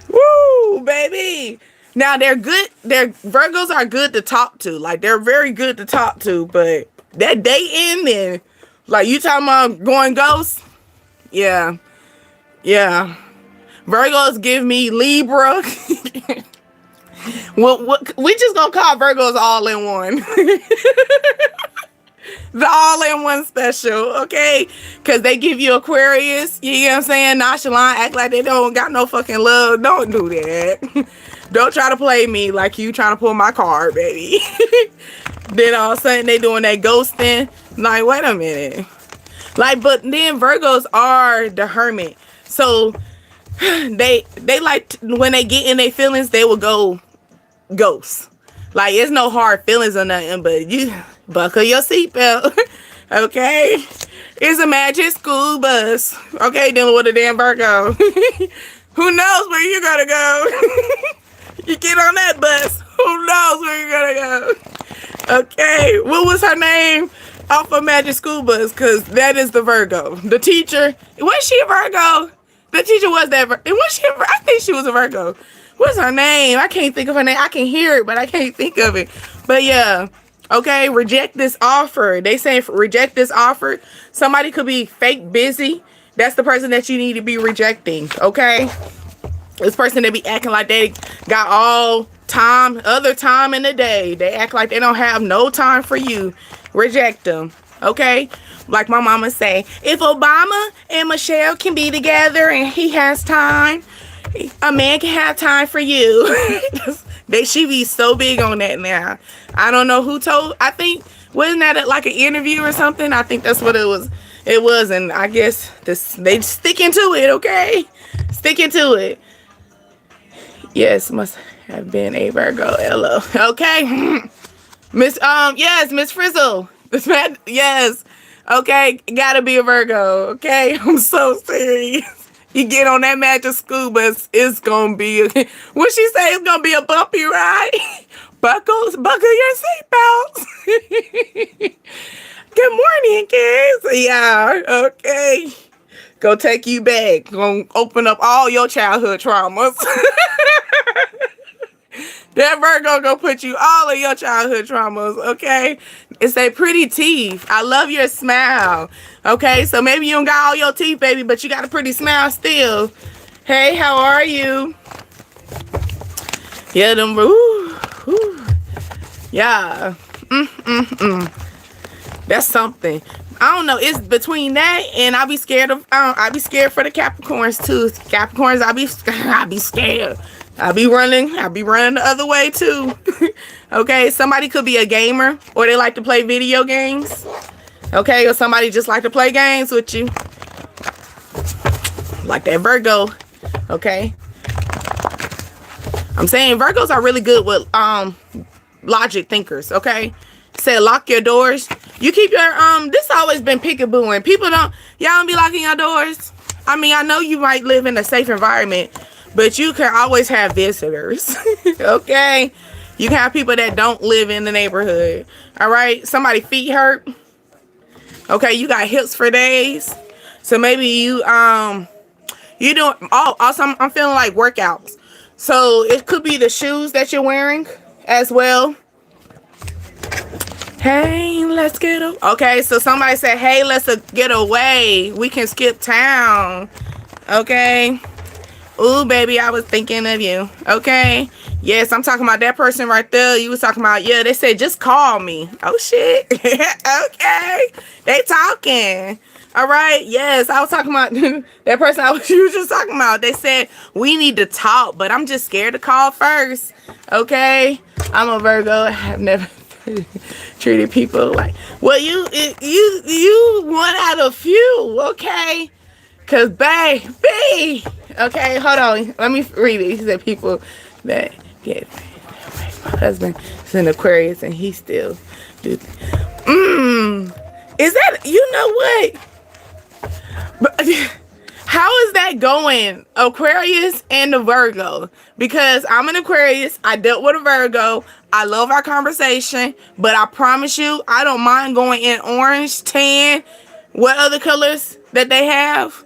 Woo, baby. Now they're good. Virgos are good to talk to. Like, they're very good to talk to, but that dating and like you talking about going ghost? Yeah. Yeah. Virgos give me Libra. Well, we just gonna call Virgos all in one. The all-in-one special, okay? Because they give you Aquarius, you know what I'm saying? Nonchalant, act like they don't got no fucking love. Don't do that. Don't try to play me like you trying to pull my card, baby. Then all of a sudden they doing that ghosting. Like, wait a minute. Like, but then Virgos are the hermit. So they like, when they get in their feelings, they will go ghost. Like, it's no hard feelings or nothing, but you buckle your seatbelt. Okay? It's a magic school bus. Okay, dealing with a damn Virgo. Who knows where you're gonna go? You get on that bus. Who knows where you're gonna go? Okay, what was her name off of Magic School Bus? Because that is the Virgo. The teacher, was she a Virgo? The teacher was that, was she I think she was a Virgo. What's her name? I can't think of her name. I can hear it, but I can't think of it. But yeah, okay, reject this offer. They say reject this offer. Somebody could be fake busy. That's the person that you need to be rejecting, okay? This person that be acting like they got all time, other time in the day. They act like they don't have no time for you. Reject them, okay? Like my mama say, if Obama and Michelle can be together and he has time, a man can have time for you. She be so big on that now. I don't know who told. I think, wasn't that like an interview or something? I think that's what it was. It was, and I guess they sticking to it, okay? Sticking to it. Yes, must have been a Virgo. Hello. Okay. Yes, Miss Frizzle. Yes. Okay, gotta be a Virgo. Okay, I'm so serious. You get on that Magic School Bus, it's gonna be what she say, it's gonna be a bumpy ride. Buckle your seatbelts. Good morning, kids. Yeah, okay. Go take you back. Gonna open up all your childhood traumas. That Virgo gonna put you all of your childhood traumas, okay? It's a pretty teeth. I love your smile. Okay, so maybe you don't got all your teeth, baby, but you got a pretty smile still. Hey, how are you? Yeah, them, yeah. That's something. I don't know. It's between that and I be scared of. I be scared for the Capricorns too. Capricorns, I be scared. I be running the other way too. Okay, somebody could be a gamer or they like to play video games. Okay, or somebody just like to play games with you. Like that Virgo. Okay. I'm saying Virgos are really good with logic thinkers, okay? Say lock your doors. You keep your this always been peekabooing. People y'all don't be locking your doors. I mean, I know you might live in a safe environment, but you can always have visitors. Okay? You can have people that don't live in the neighborhood. All right? Somebody feet hurt. Okay, you got hips for days. So maybe you You doing? Oh, also I'm feeling like workouts. So it could be the shoes that you're wearing as well. Hey, let's get away. Okay, so somebody said, hey, let's get away. We can skip town. Okay. Ooh, baby, I was thinking of you. Okay. Yes, I'm talking about that person right there. You was talking about, yeah, they said, just call me. Oh, shit. Okay. They talking. All right. Yes, I was talking about that person you was just talking about. They said, we need to talk, but I'm just scared to call first. Okay. I'm a Virgo. I have never treated people like, well, you one out of few. Okay. Cause baby, okay, hold on. Let me read it. He said people that get my husband is an Aquarius and he still do. Is that, you know what? But how is that going? Aquarius and the Virgo. Because I'm an Aquarius. I dealt with a Virgo. I love our conversation, but I promise you, I don't mind going in orange, tan, what other colors that they have?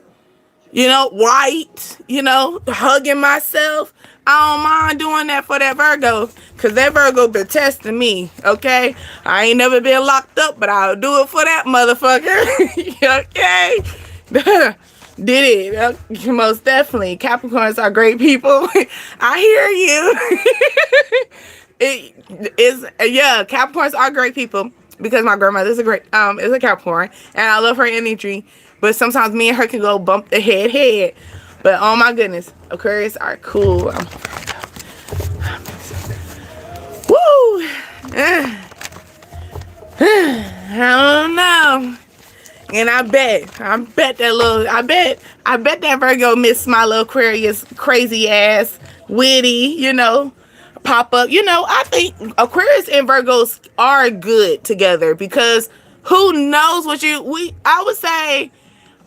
You know, white, you know, hugging myself. I don't mind doing that for that Virgo. Because that Virgo been testing me, okay? I ain't never been locked up, but I'll do it for that motherfucker. Okay? Did it. Most definitely. Capricorns are great people. I hear you. It is, yeah, Capricorns are great people. Because my grandmother's is a Capricorn. And I love her energy. But sometimes me and her can go bump the head. But oh my goodness, Aquarius are cool. Woo! I don't know. And I bet that Virgo miss my little Aquarius crazy ass, witty, you know, pop up. You know, I think Aquarius and Virgos are good together because who knows what I would say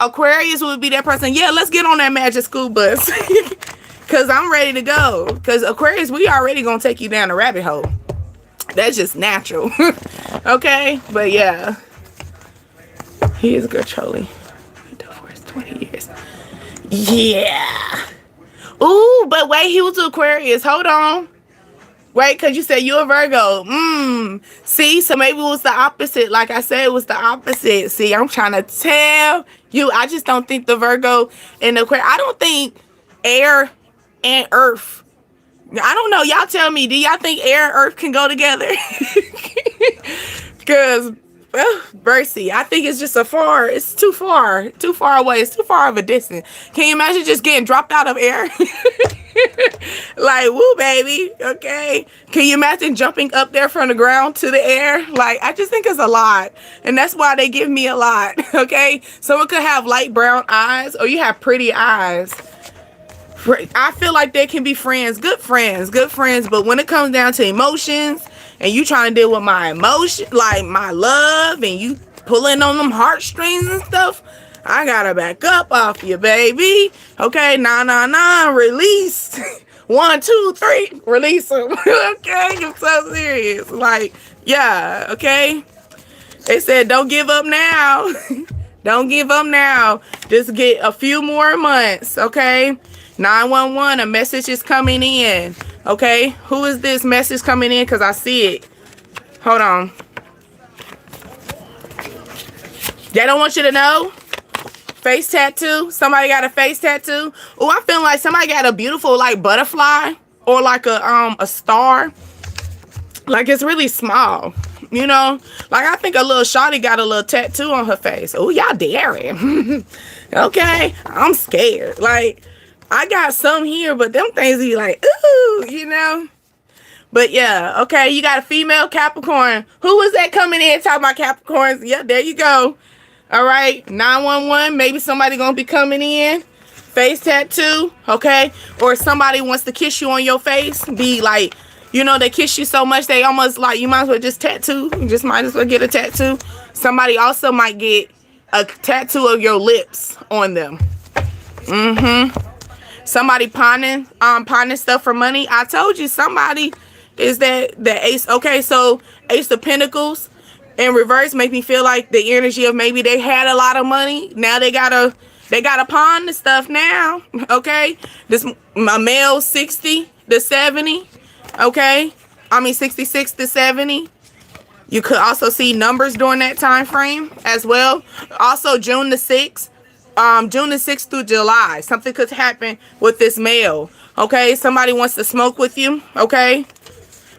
Aquarius would be that person. Yeah, let's get on that magic school bus. Because I'm ready to go. Because Aquarius, we already going to take you down a rabbit hole. That's just natural. Okay? But yeah. He is good, Charlie. Divorced 20 years. Yeah. Ooh, but wait, he was an Aquarius. Hold on. Wait, because you said you're a Virgo. See, so maybe it was the opposite. Like I said, it was the opposite. See, I'm trying to tell you. I just don't think the Virgo and the Aquarius. I don't think air and earth. I don't know. Y'all tell me. Do y'all think air and earth can go together? Because, Bercy, I think it's just it's too far away. It's too far of a distance. Can you imagine just getting dropped out of air? Like, woo, baby. Okay. Can you imagine jumping up there from the ground to the air? Like, I just think it's a lot. And that's why they give me a lot. Okay. Someone could have light brown eyes or you have pretty eyes. I feel like they can be good friends. But when it comes down to emotions and you trying to deal with my emotion, like my love, and you pulling on them heartstrings and stuff, I gotta back up off you, baby. Okay, nah, release. 1, 2, 3, release them. Okay, I'm so serious. Like, yeah, okay. They said, don't give up now. Don't give up now. Just get a few more months, okay? 911, a message is coming in. Okay, who is this message coming in? Because I see it. Hold on. They don't want you to know. Face tattoo. Somebody got a face tattoo. Oh, I feel like somebody got a beautiful like butterfly or like a star. Like it's really small. You know, like I think a little shawty got a little tattoo on her face. Oh, y'all daring. Okay, I'm scared. Like I got some here, but them things be like, ooh, you know. But yeah, okay, you got a female Capricorn. Who was that coming in talking about Capricorns? Yeah, there you go. All right, 911. Maybe somebody gonna be coming in. Face tattoo, okay? Or somebody wants to kiss you on your face. Be like, you know, they kiss you so much they almost like you might as well just tattoo. You just might as well get a tattoo. Somebody also might get a tattoo of your lips on them. Somebody pawning stuff for money. I told you somebody is the ace. Okay, so Ace of Pentacles in reverse make me feel like the energy of maybe they had a lot of money. Now they gotta They got upon the stuff now. Okay. This my male 60 to 70. Okay. I mean 66 to 70. You could also see numbers during that time frame as well. Also June the 6th. June the 6th through July. Something could happen with this male. Okay. Somebody wants to smoke with you. Okay.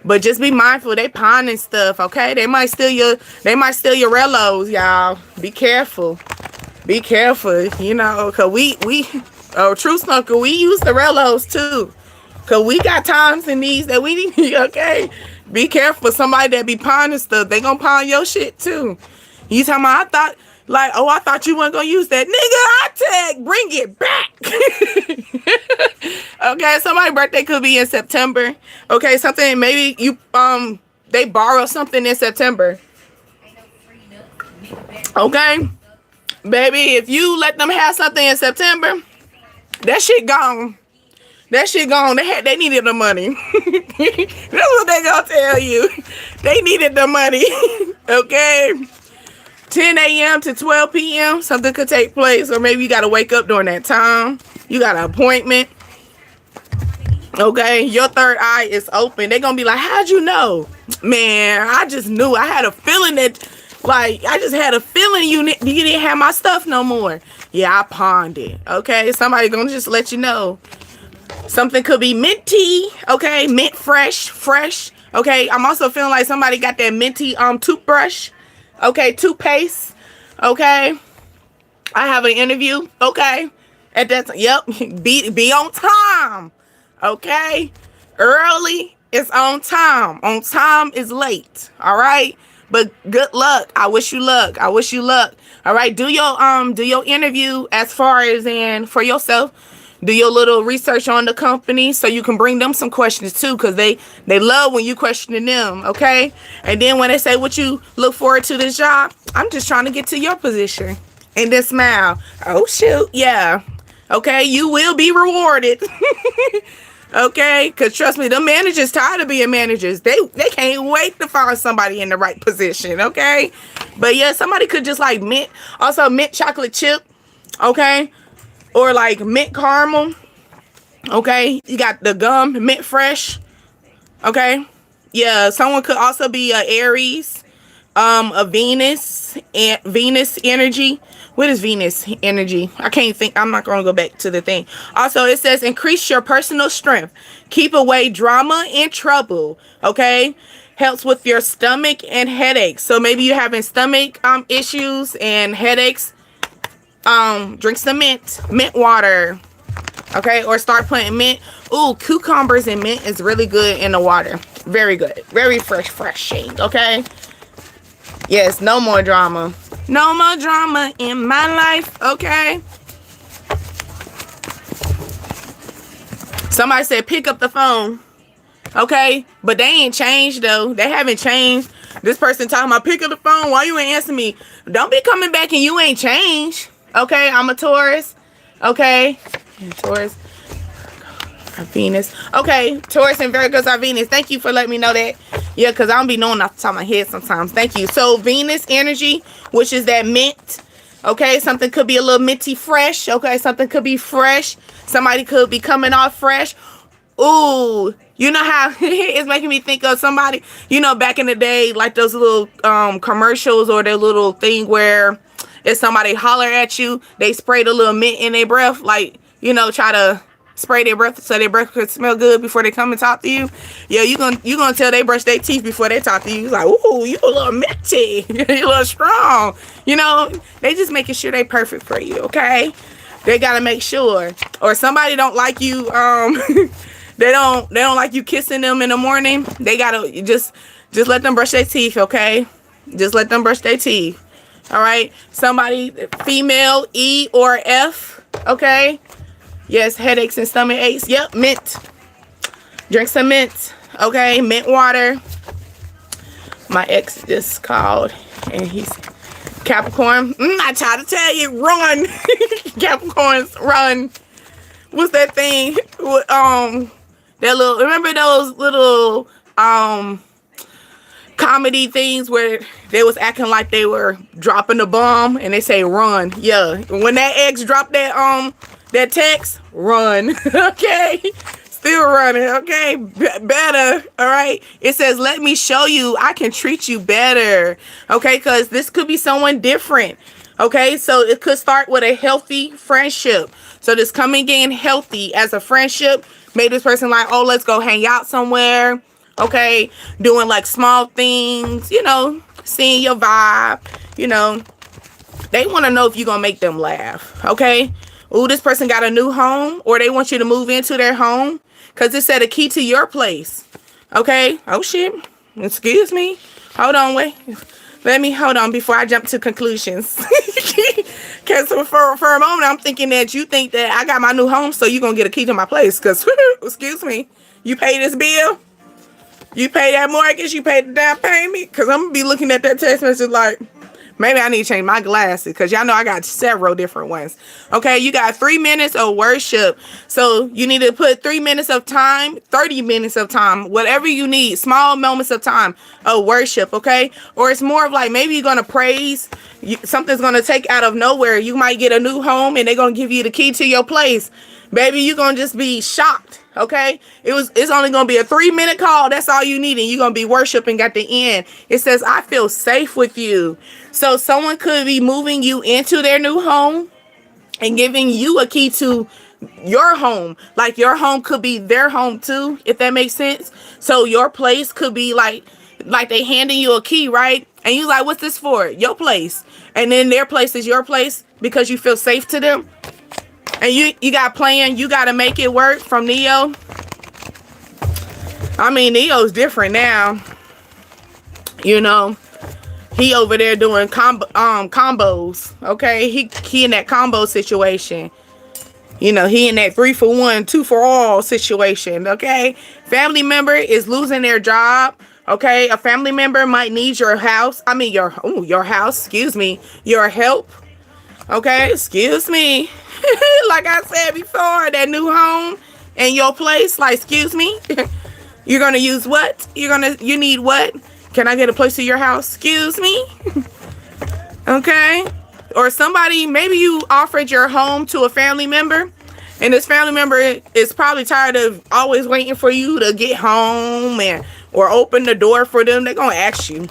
But just be mindful, they pawning stuff, okay? They might steal your relos, y'all. Be careful. Be careful, you know, cause True Smoker, we use the relos too. Cause we got times in these that we need, okay? Be careful, somebody that be pawning stuff, they gonna pawn your shit too. You talking about, I thought you weren't gonna use that. Nigga, I tag, bring it back. Okay, somebody's birthday could be in September. Okay, something, maybe you, they borrow something in September. Okay, baby, if you let them have something in September, that shit gone. That shit gone. They needed the money. That's what they gonna tell you. They needed the money. Okay. 10 a.m. to 12 p.m. something could take place, or maybe you got to wake up during that time. You got an appointment. Okay, your third eye is open. They're going to be like, how'd you know? Man, I just knew. I had a feeling that, you didn't have my stuff no more. Yeah, I pawned it. Okay, somebody going to just let you know. Something could be minty. Okay, mint fresh. Okay, I'm also feeling like somebody got that minty toothbrush. Okay, toothpaste. Okay, I have an interview. Okay, at that time, yep, be on time. Okay, early is on time. On time is late. All right, but good luck. I wish you luck. All right, do your interview as far as in for yourself. Do your little research on the company so you can bring them some questions too, because they love when you questioning them, okay? And then when they say what you look forward to this job, I'm just trying to get to your position. And then smile. Oh, shoot, yeah. Okay, you will be rewarded. Okay, because trust me, the managers tired of being managers. They can't wait to find somebody in the right position, okay? But yeah, somebody could just like mint chocolate chip, okay? Or like mint caramel. Okay. You got the gum, mint fresh. Okay. Yeah. Someone could also be a Aries. A Venus and Venus energy. What is Venus energy? I can't think. I'm not going to go back to the thing. Also, it says increase your personal strength. Keep away drama and trouble. Okay. Helps with your stomach and headaches. So maybe you're having stomach issues and headaches. Drink some mint water, okay, or start putting mint. Ooh, cucumbers and mint is really good in the water. Very good, very refreshing. Okay, yes, no more drama in my life. Okay, somebody said pick up the phone. Okay, but they ain't changed though. They haven't changed. This person talking about pick up the phone. Why you ain't answering me? Don't be coming back and you ain't changed. Okay, I'm a Taurus. Okay, Taurus, Venus. Okay, Taurus and Virgos are Venus. Thank you for letting me know that. Yeah, because I don't be knowing off the top of my head sometimes. Thank you. So Venus energy, which is that mint. Okay, something could be a little minty fresh. Okay, something could be fresh. Somebody could be coming off fresh. Ooh, you know how it's making me think of somebody, you know, back in the day, like those little commercials or their little thing where if somebody holler at you, they sprayed a little mint in their breath, like, you know, try to spray their breath so their breath could smell good before they come and talk to you. Yeah, you gonna tell they brush their teeth before they talk to you. It's like, ooh, you a little minty, you a little strong. You know, they just making sure they perfect for you, okay? They gotta make sure. Or somebody don't like you, they don't like you kissing them in the morning. They gotta just let them brush their teeth, okay? Just let them brush their teeth. All right, somebody, female, E or F, okay? Yes, headaches and stomach aches. Yep, mint. Drink some mint, okay? Mint water. My ex just called, and he's Capricorn. I try to tell you, run. Capricorns, run. What's that thing? That little, remember those little, comedy things where they was acting like they were dropping the bomb and they say run. Yeah, when that ex dropped that text, run. Okay, still running. Okay, better. All right, it says let me show you I can treat you better. Okay, because this could be someone different. Okay, so it could start with a healthy friendship. So this coming in healthy as a friendship. Maybe this person like, oh, let's go hang out somewhere. Okay, doing like small things, you know, seeing your vibe, you know. They want to know if you're going to make them laugh. Okay. Ooh, this person got a new home, or they want you to move into their home because it said a key to your place. Okay. Oh, shit. Excuse me. Hold on. Wait. Let me hold on before I jump to conclusions. Because for a moment, I'm thinking that you think that I got my new home, so you're going to get a key to my place. Because, excuse me, you pay this bill? You pay that mortgage? You pay the down payment? Because I'm going to be looking at that text message like, maybe I need to change my glasses because y'all know I got several different ones. Okay, you got 3 minutes of worship. So you need to put 3 minutes of time, 30 minutes of time, whatever you need, small moments of time of worship, okay? Or it's more of like maybe you're going to praise. Something's going to take out of nowhere. You might get a new home and they're going to give you the key to your place. Baby, you're going to just be shocked, okay? It's only going to be a 3-minute call. That's all you need. And you're going to be worshiping at the end. It says, I feel safe with you. So someone could be moving you into their new home and giving you a key to your home. Like your home could be their home too, if that makes sense. So your place could be like they handing you a key, right? And you like, what's this for? Your place. And then their place is your place because you feel safe to them. And you got plan, you got to make it work from Neo. I mean, Neo's different now. You know, he over there doing combos. Okay, he in that combo situation. You know, he in that 3 for 1, 2 for all situation. Okay, family member is losing their job. Okay, a family member might need your house. I mean, your house. Excuse me, your help. Okay, excuse me. Like I said before, that new home and your place, like, excuse me, you're gonna use what? You need what? Can I get a place to your house? Excuse me. Okay. Or somebody, maybe you offered your home to a family member, and this family member is probably tired of always waiting for you to get home or open the door for them. They're gonna ask you.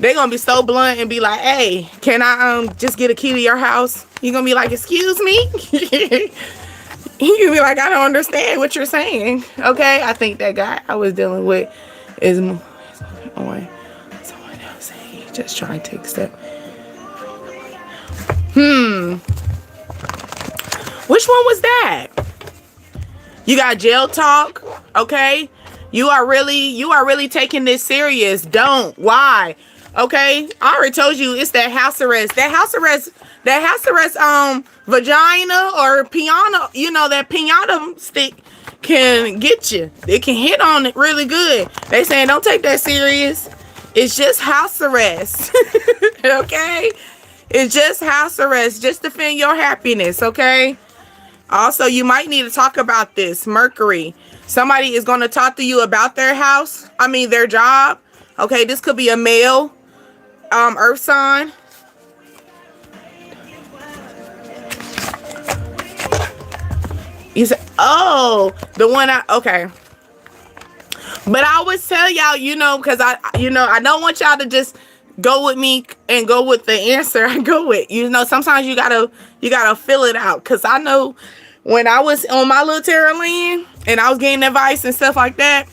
They're gonna be so blunt and be like, hey, can I just get a key to your house? You're gonna be like, excuse me? You're gonna be like, I don't understand what you're saying. Okay, I think that guy I was dealing with is someone else saying, just trying to accept. Which one was that? You got jail talk, okay? You are really taking this serious. Don't. Why? Okay, I already told you it's that house arrest. That house arrest, vagina or piano, you know, that piano stick can get you. It can hit on it really good. They saying don't take that serious. It's just house arrest. Okay? It's just house arrest. Just defend your happiness, okay? Also, you might need to talk about this. Mercury. Somebody is going to talk to you about their house. I mean, their job. Okay, this could be a male earth sign. You say, oh, the one okay. But I always tell y'all, you know, because I don't want y'all to just go with me and go with the answer I go with. You know, sometimes you gotta fill it out. Because I know when I was on my little tarot land and I was getting advice and stuff like that,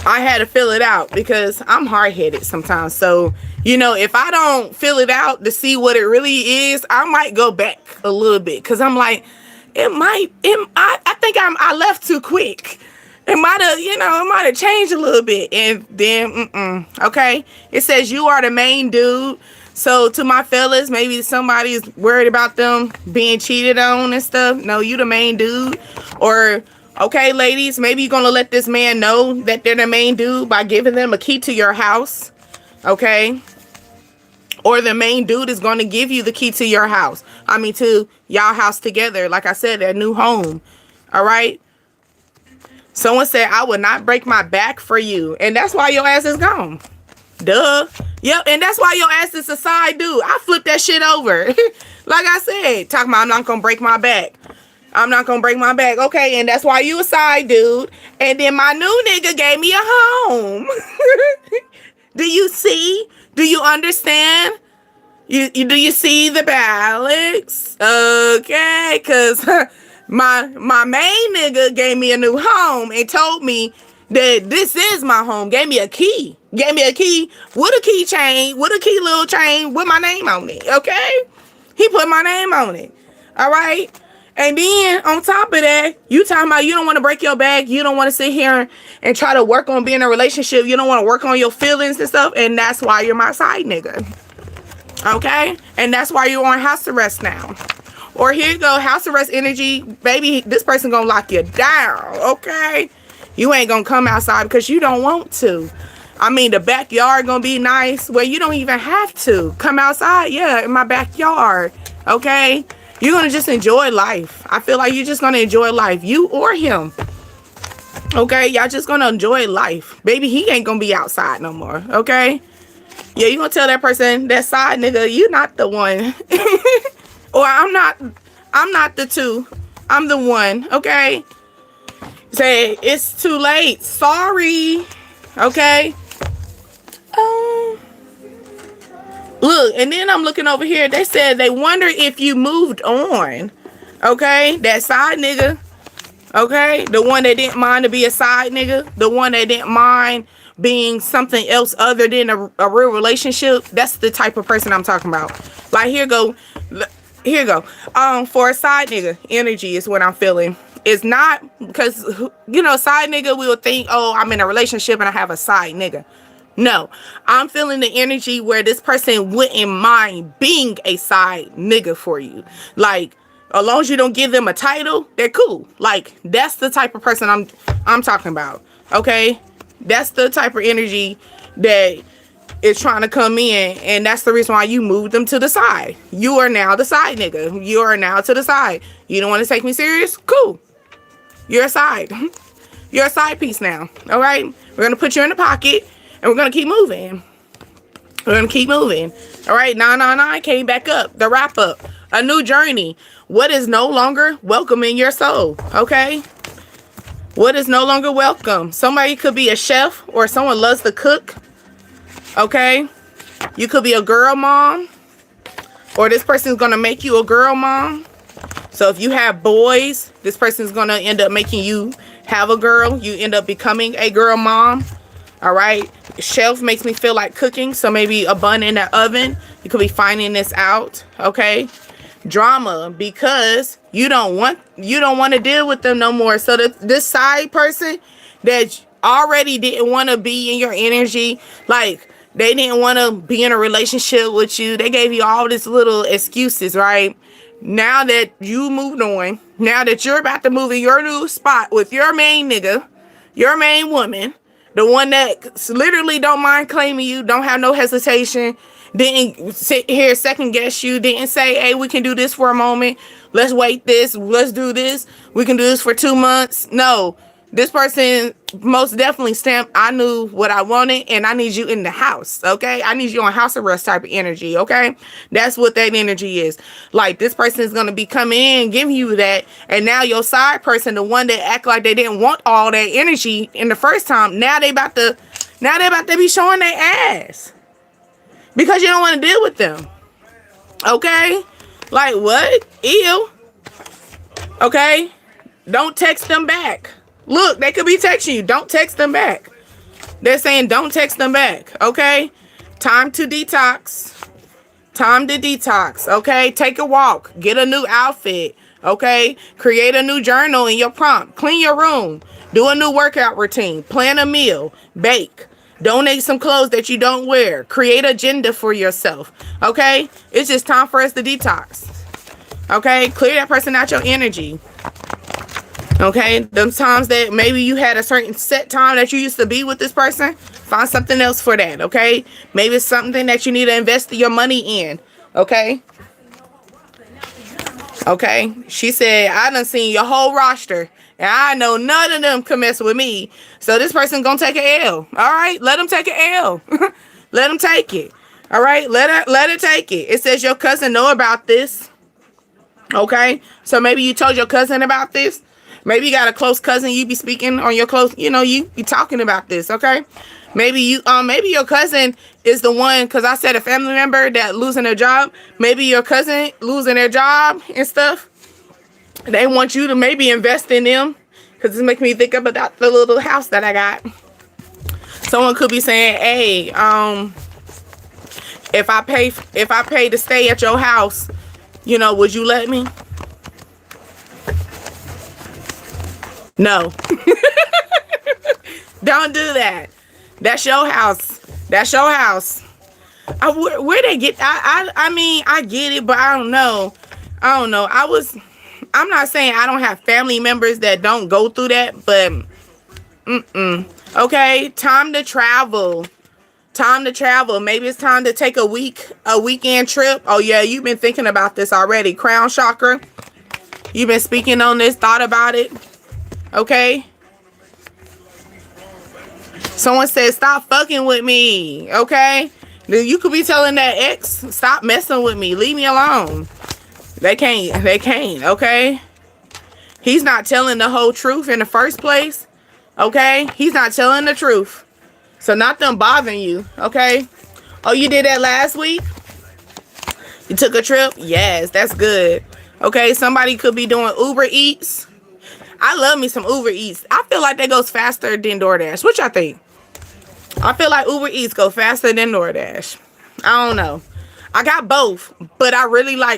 I had to fill it out because I'm hard-headed sometimes. So, you know, if I don't fill it out to see what it really is, I might go back a little bit because I'm like, I think I left too quick. It might have changed a little bit. And then, okay. It says you are the main dude. So to my fellas, maybe somebody is worried about them being cheated on and stuff. No, you the main dude. Or, okay, ladies, maybe you're going to let this man know that they're the main dude by giving them a key to your house. Okay. Or the main dude is going to give you the key to your house. I mean, to y'all house together. Like I said, that new home. All right. Someone said, I would not break my back for you. And that's why your ass is gone. Duh. Yep. And that's why your ass is a side dude. I flipped that shit over. Like I said, talking about I'm not going to break my back. I'm not going to break my back. Okay. And that's why you a side dude. And then my new nigga gave me a home. Do you see? Do you understand? Do you see the balance? Okay. Because my main nigga gave me a new home and told me that this is my home. Gave me a key. Gave me a key with a keychain, with a key little chain with my name on it. Okay? He put my name on it. All right? And then on top of that, you talking about you don't want to break your back. You don't want to sit here and try to work on being in a relationship. You don't want to work on your feelings and stuff. And that's why you're my side nigga. Okay? And that's why you're on house arrest now. Or here you go, house arrest energy. Baby, this person gonna lock you down. Okay? You ain't gonna come outside because you don't want to. I mean, the backyard gonna be nice where you don't even have to come outside. Yeah, in my backyard. Okay? You're gonna just enjoy life. I feel like you're just gonna enjoy life. You or him. Okay? Y'all just gonna enjoy life. Baby, he ain't gonna be outside no more. Okay? Yeah, you gonna tell that person, that side nigga, you're not the one. Or I'm not the two. I'm the one. Okay? Say, it's too late. Sorry. Okay? Look, and then I'm looking over here. They said they wonder if you moved on. Okay? That side nigga. Okay? The one that didn't mind to be a side nigga. The one that didn't mind being something else other than a real relationship. That's the type of person I'm talking about. Like, here you go. For a side nigga, energy is what I'm feeling. It's not because, you know, side nigga, we will think, oh, I'm in a relationship and I have a side nigga. No, I'm feeling the energy where this person wouldn't mind being a side nigga for you. Like, as long as you don't give them a title, they're cool. Like, that's the type of person I'm talking about. Okay? That's the type of energy that is trying to come in, and that's the reason why you moved them to the side. You are now the side nigga. You are now to the side. You don't want to take me serious? Cool. You're a side. You're a side piece now. All right? We're going to put you in the pocket, and we're going to keep moving. We're going to keep moving. All right? 999 came back up. The wrap up. A new journey. What is no longer welcome in your soul? Okay? What is no longer welcome? Somebody could be a chef, or someone loves to cook. Okay? You could be a girl mom, or this person is going to make you a girl mom. So if you have boys, this person is going to end up making you have a girl. You end up becoming a girl mom. All right? Shelf makes me feel like cooking, so maybe a bun in the oven. You could be finding this out. Okay? Drama, because you don't want to deal with them no more. So this side person that already didn't want to be in your energy, like, they didn't want to be in a relationship with you. They gave you all these little excuses, right? Now that you moved on, now that you're about to move in your new spot with your main nigga, your main woman, the one that literally don't mind claiming you, don't have no hesitation, didn't sit here second guess you, didn't say, hey, we can do this for a moment. Let's wait this. Let's do this. We can do this for 2 months. No. This person most definitely stamped, I knew what I wanted, and I need you in the house, okay? I need you on house arrest type of energy, okay? That's what that energy is. Like, this person is going to be coming in, giving you that, and now your side person, the one that act like they didn't want all that energy in the first time, now they about to be showing their ass. Because you don't want to deal with them. Okay? Like, what? Ew. Okay? Don't text them back. Look, they could be texting you. Don't text them back. They're saying don't text them back. Okay? Time to detox. Time to detox. Okay? Take a walk. Get a new outfit. Okay? Create a new journal in your prompt. Clean your room. Do a new workout routine. Plan a meal. Bake. Donate some clothes that you don't wear. Create agenda for yourself. Okay? It's just time for us to detox. Okay? Clear that person out your energy. Okay? Them times that maybe you had a certain set time that you used to be with this person, find something else for that. Okay? Maybe it's something that you need to invest your money in. Okay? Okay? She said, I done seen your whole roster And I know none of them can mess with me. So this person gonna take an L. All right, let them take an L. Let them take it. All right, let her take it. It says your cousin know about this. Okay, so maybe you told your cousin about this. Maybe you got a close cousin you be speaking on your close, you be talking about this. Okay, maybe your cousin is the one, because I said a family member that losing their job. Maybe your cousin losing their job and stuff. They want you to maybe invest in them, because it's making me think about the little house that I got. Someone could be saying, hey, if I pay to stay at your house, would you let me? No. Don't do that. That's your house. That's your house. Where they get, I mean, I get it, but I don't know. I'm not saying I don't have family members that don't go through that, but okay, time to travel. Maybe it's time to take a weekend trip. Oh yeah, you've been thinking about this already. Crown chakra. You've been speaking on this, thought about it. Okay. Someone says, stop fucking with me. Okay. You could be telling that ex, stop messing with me. Leave me alone. They can't. Okay. He's not telling the whole truth in the first place. Okay. He's not telling the truth. So not them bothering you. Okay. Oh, you did that last week? You took a trip? Yes, that's good. Okay. Somebody could be doing Uber Eats. I love me some Uber Eats. I feel like that goes faster than DoorDash. What y'all think? I feel like Uber Eats go faster than DoorDash. I don't know. I got both, but I really I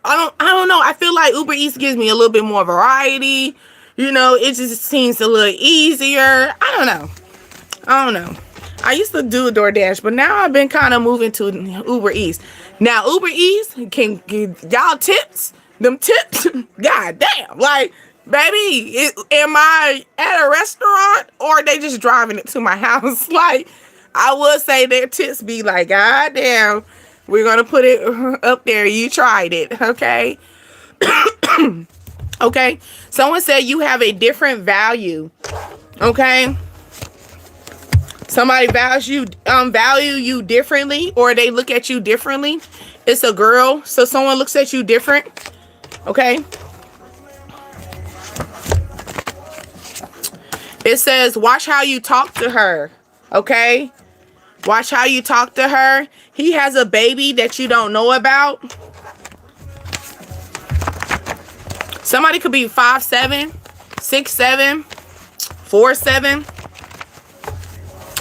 don't know. I feel like Uber Eats gives me a little bit more variety. It just seems a little easier. I don't know. I used to do DoorDash, but now I've been kind of moving to Uber Eats. Now Uber Eats can give y'all tips. Them tips, god damn. Baby, am I at a restaurant or are they just driving it to my house? I would say their tips be like, god damn, we're going to put it up there. You tried it. Okay. Okay. Someone said you have a different value. Okay. Somebody value you differently, or they look at you differently. It's a girl. So someone looks at you different. Okay. It says, watch how you talk to her. Okay. Watch how you talk to her. He has a baby that you don't know about. Somebody could be 5'7", 6'7", 4'7",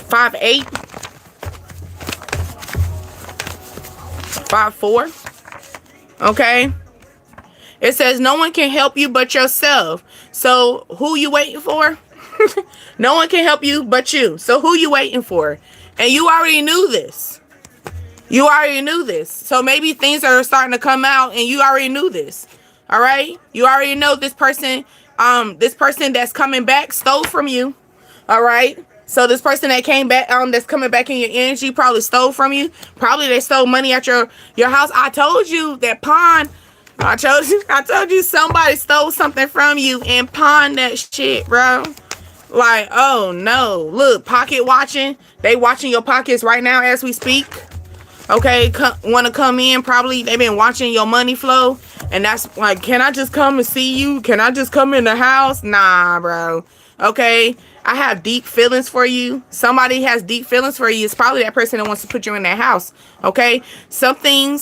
5'8", 5'4". Okay. It says no one can help you but yourself. So who you waiting for? No one can help you but you. So who you waiting for? And you already knew this. So maybe things are starting to come out and you already knew this. All right. You already know this person that's coming back stole from you. All right. So this person that came back, that's coming back in your energy probably stole from you. Probably they stole money at your house. I told you that pawn. I told you somebody stole something from you and pawned that shit, bro. Oh no. Look, pocket watching. They watching your pockets right now as we speak. Okay, want to come in. Probably they've been watching your money flow. And that's can I just come and see you? Can I just come in the house? Nah, bro. Okay, I have deep feelings for you. Somebody has deep feelings for you. It's probably that person that wants to put you in their house. Okay, something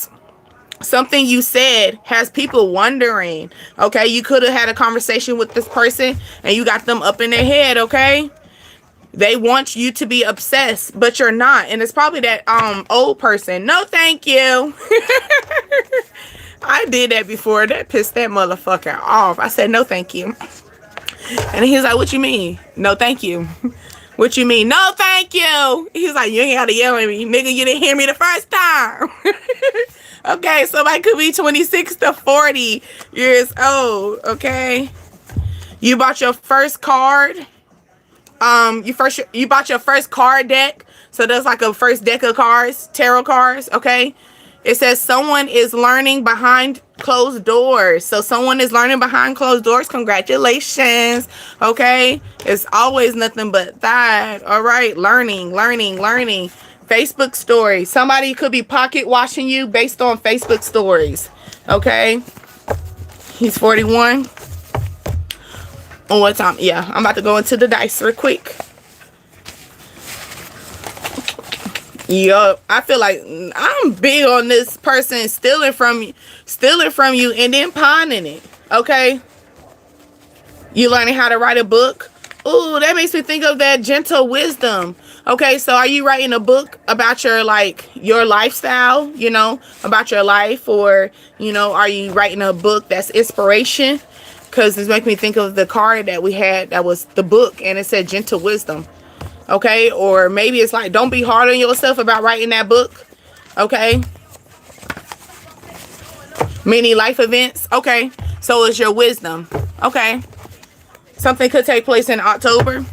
you said has people wondering. Okay, you could have had a conversation with this person and you got them up in their head. Okay, they want you to be obsessed, but you're not. And it's probably that old person. No, thank you. I did that before. That pissed that motherfucker off. I said, no, thank you. And he's like, what you mean? No, thank you. What you mean? No, thank you. He's like, you ain't got to yell at me. Nigga, you didn't hear me the first time. Okay, somebody could be 26 to 40 years old. Okay. You bought your first card. You bought your first card deck. So there's like a first deck of cards, tarot cards. Okay. It says someone is learning behind closed doors. So someone is learning behind closed doors. Congratulations. Okay. It's always nothing but that. All right. Learning. Facebook stories. Somebody could be pocket watching you based on Facebook stories. Okay. He's 41. On what time? Yeah. I'm about to go into the dice real quick. Yup, I feel like I'm big on this person stealing from you and then pawning it. Okay, you learning how to write a book. Ooh, that makes me think of that Gentle Wisdom. Okay, so are you writing a book about your lifestyle, about your life, or are you writing a book that's inspiration? Because it's making me think of the card that we had that was the book and it said Gentle Wisdom. Okay, or maybe it's like, don't be hard on yourself about writing that book. Okay, many life events. Okay, so it's your wisdom. Okay, something could take place in October,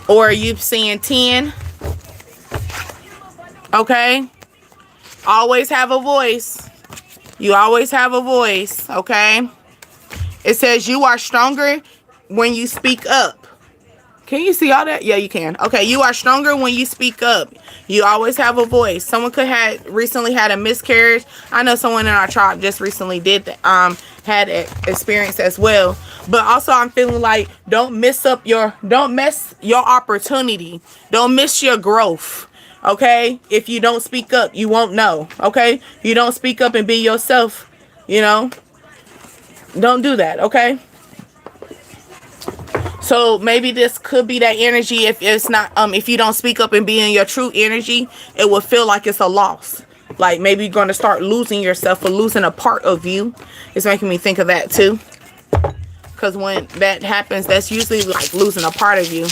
or you've seen 10. Okay, always have a voice. You always have a voice. Okay, it says you are stronger when you speak up. Can you see all that? Yeah, you can. Okay, you are stronger when you speak up. You always have a voice. Someone could have recently had a miscarriage. I know someone in our tribe just recently did that, had an experience as well. But also I'm feeling like don't mess your opportunity. Don't miss your growth. Okay? If you don't speak up, you won't know. Okay? You don't speak up and be yourself, Don't do that, okay? So maybe this could be that energy. If it's not, if you don't speak up and be in your true energy, it will feel like it's a loss. Like maybe you're going to start losing yourself or losing a part of you. It's making me think of that too. Because when that happens, that's usually like losing a part of you.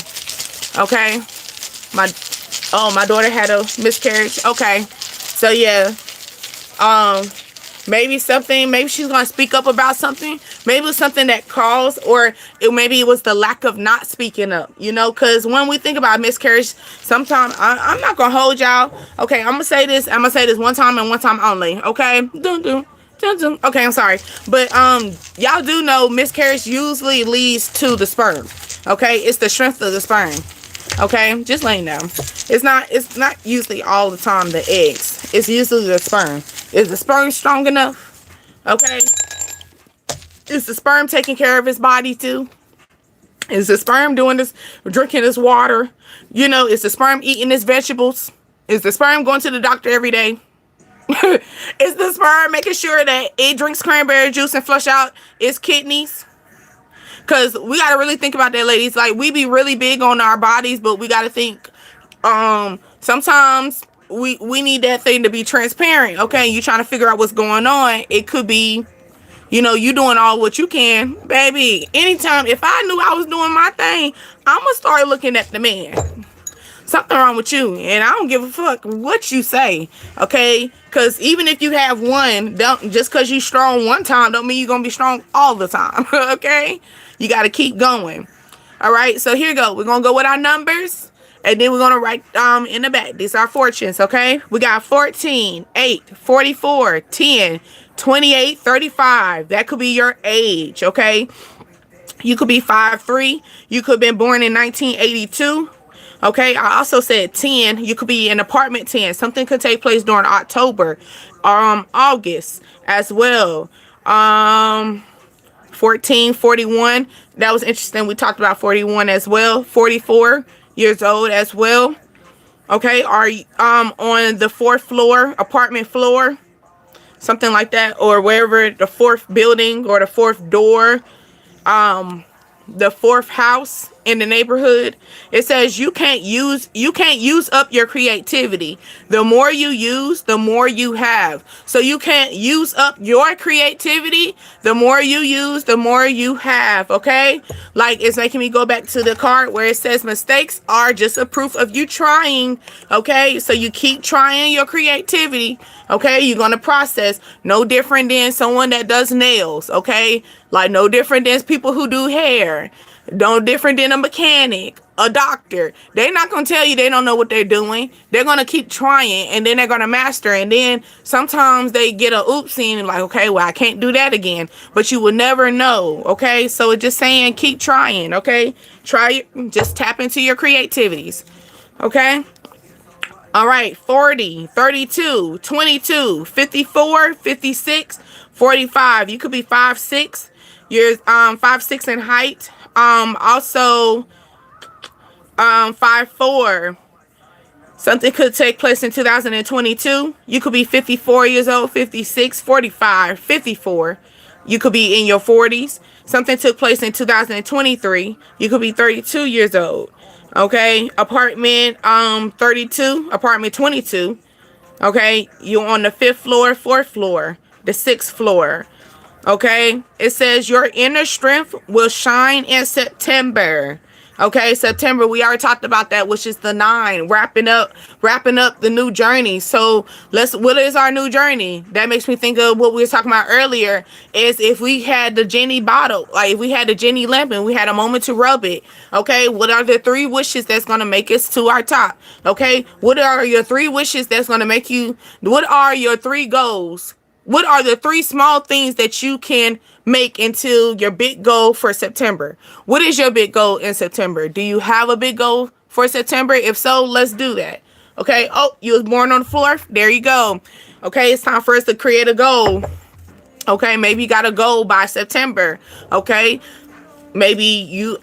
Okay. My daughter had a miscarriage. Okay. So yeah. Maybe she's going to speak up about something. Maybe it's something that caused, or maybe it was the lack of not speaking up, because when we think about miscarriage, sometimes I'm not going to hold y'all. Okay, I'm going to say this one time and one time only. Okay. Okay, I'm sorry. But y'all do know miscarriage usually leads to the sperm. Okay, it's the strength of the sperm. Okay, just letting you know. It's not usually all the time the eggs. It's usually the sperm. Is the sperm strong enough? Okay. Is the sperm taking care of his body too? Is the sperm doing this, drinking this water? Is the sperm eating his vegetables? Is the sperm going to the doctor every day? Is the sperm making sure that it drinks cranberry juice and flush out its kidneys? Because we got to really think about that, ladies. Like, we be really big on our bodies, but we got to think, sometimes we need that thing to be transparent. Okay, you trying to figure out what's going on. It could be, you doing all what you can, baby. Anytime, if I knew I was doing my thing, I'm gonna start looking at the man. Something wrong with you, and I don't give a fuck what you say. Okay, because even if you have one, just because you strong one time don't mean you're gonna be strong all the time. Okay, you got to keep going. All right, so here you go. We're gonna go with our numbers. And then we're going to write in the back. These are fortunes, okay? We got 14, 8, 44, 10, 28, 35. That could be your age, okay? You could be 5'3". You could have been born in 1982. Okay, I also said 10. You could be in apartment 10. Something could take place during October, August as well. 14, 41. That was interesting. We talked about 41 as well. 44 years old as well. Okay, are you on the 4th floor, apartment floor, something like that, or wherever, the 4th building or the 4th door, the 4th house in the neighborhood. It says you can't use up your creativity. The more you use, the more you have. So you can't use up your creativity. The more you use, the more you have. Okay, like it's making me go back to the card where it says mistakes are just a proof of you trying. Okay, so you keep trying your creativity. Okay, you're gonna process. No different than someone that does nails. Okay, like no different than people who do hair. No different than a mechanic, a doctor. They're not going to tell you they don't know what they're doing. They're going to keep trying, and then they're going to master. And then sometimes they get a oopsie and like, okay, well, I can't do that again. But you will never know, okay? So it's just saying keep trying, okay? Try it. Just tap into your creativities, okay? All right, 40, 32, 22, 54, 56, 45. You could be 5'6". You're 5'6" in height. Also 5'4". Something could take place in 2022. You could be 54 years old, 56, 45, 54. You could be in your 40s. Something took place in 2023. You could be 32 years old. Okay, apartment 32, apartment 22. Okay, you're on the 5th floor, 4th floor, the 6th floor. Okay, it says your inner strength will shine in September. Okay, September, we already talked about that, which is the 9, wrapping up the new journey. So what is our new journey? That makes me think of what we were talking about earlier, is if we had the genie bottle, like if we had the genie lamp and we had a moment to rub it. Okay, what are the 3 wishes that's going to make us to our top? Okay, what are your 3 wishes that's going to make you, what are your 3 goals? What are the 3 small things that you can make into your big goal for September? What is your big goal in September? Do you have a big goal for September? If so, let's do that. Okay. Oh, you was born on the 4th. There you go. Okay. It's time for us to create a goal. Okay. Maybe you got a goal by September. Okay. Maybe you,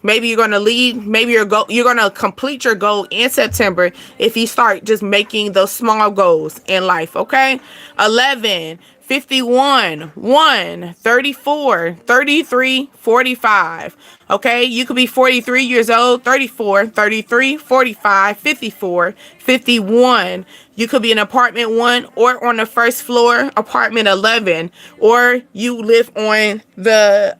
maybe you're going to leave. Maybe you're going to complete your goal in September if you start just making those small goals in life. Okay. 11, 51, 1, 34, 33, 45. Okay. You could be 43 years old, 34, 33, 45, 54, 51. You could be in apartment 1 or on the 1st floor, apartment 11, or you live on the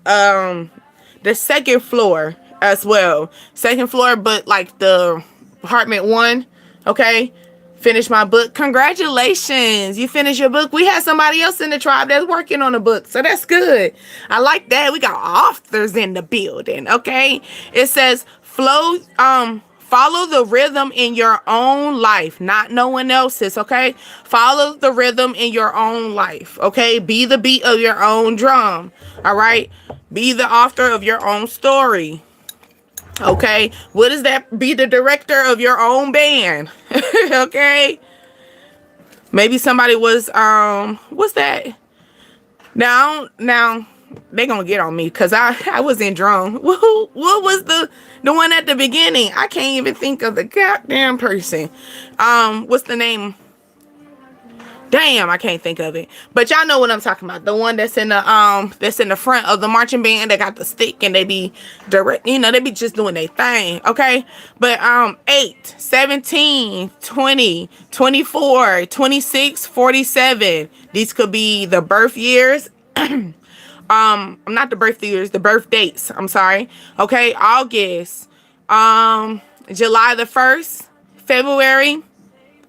2nd floor as well. 2nd floor, but like the apartment 1. Okay. Finish my book. Congratulations. You finished your book. We had somebody else in the tribe that's working on a book. So that's good. I like that. We got authors in the building. Okay. It says follow the rhythm in your own life, not no one else's. Okay. Follow the rhythm in your own life. Okay. Be the beat of your own drum. All right. Be the author of your own story. Okay, what does that? Be the director of your own band. Okay, maybe somebody was what's that? Now they gonna get on me because I was in drum. What was the one at the beginning? I can't even think of the goddamn person. What's the name? Damn, I can't think of it. But y'all know what I'm talking about. The one that's in the front of the marching band. They got the stick and they be direct, they be just doing their thing. Okay. But 8, 17, 20, 24, 26, 47. These could be the birth years. Not the birth years, the birth dates. I'm sorry. Okay, August. July the 1st, February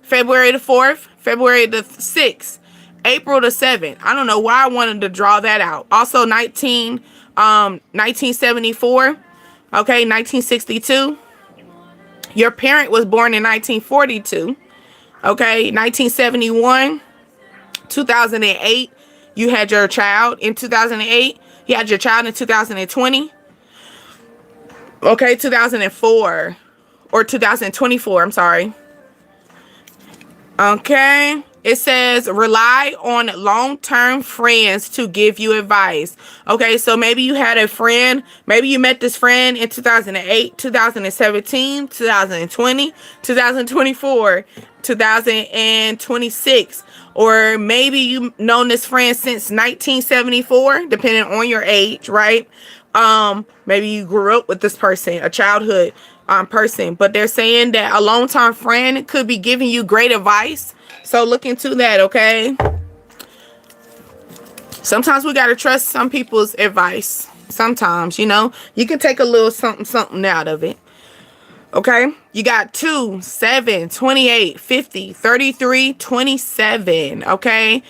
the 4th. February the 6th, April the 7th. I don't know why I wanted to draw that out. Also 1974. Okay, 1962. Your parent was born in 1942. Okay, 1971. 2008. You had your child in 2008. You had your child in 2020. Okay, 2004 or 2024. I'm sorry. Okay, it says rely on long-term friends to give you advice. Okay, so maybe you had a friend, maybe you met this friend in 2008, 2017, 2020, 2024, 2026, or maybe you've known this friend since 1974, depending on your age, right? Maybe you grew up with this person, a childhood person, but they're saying that a long-term friend could be giving you great advice. So look into that. Okay. Sometimes we got to trust some people's advice. Sometimes, you can take a little something out of it. Okay. You got 2, 7, 28, 50, 33, 27. Okay.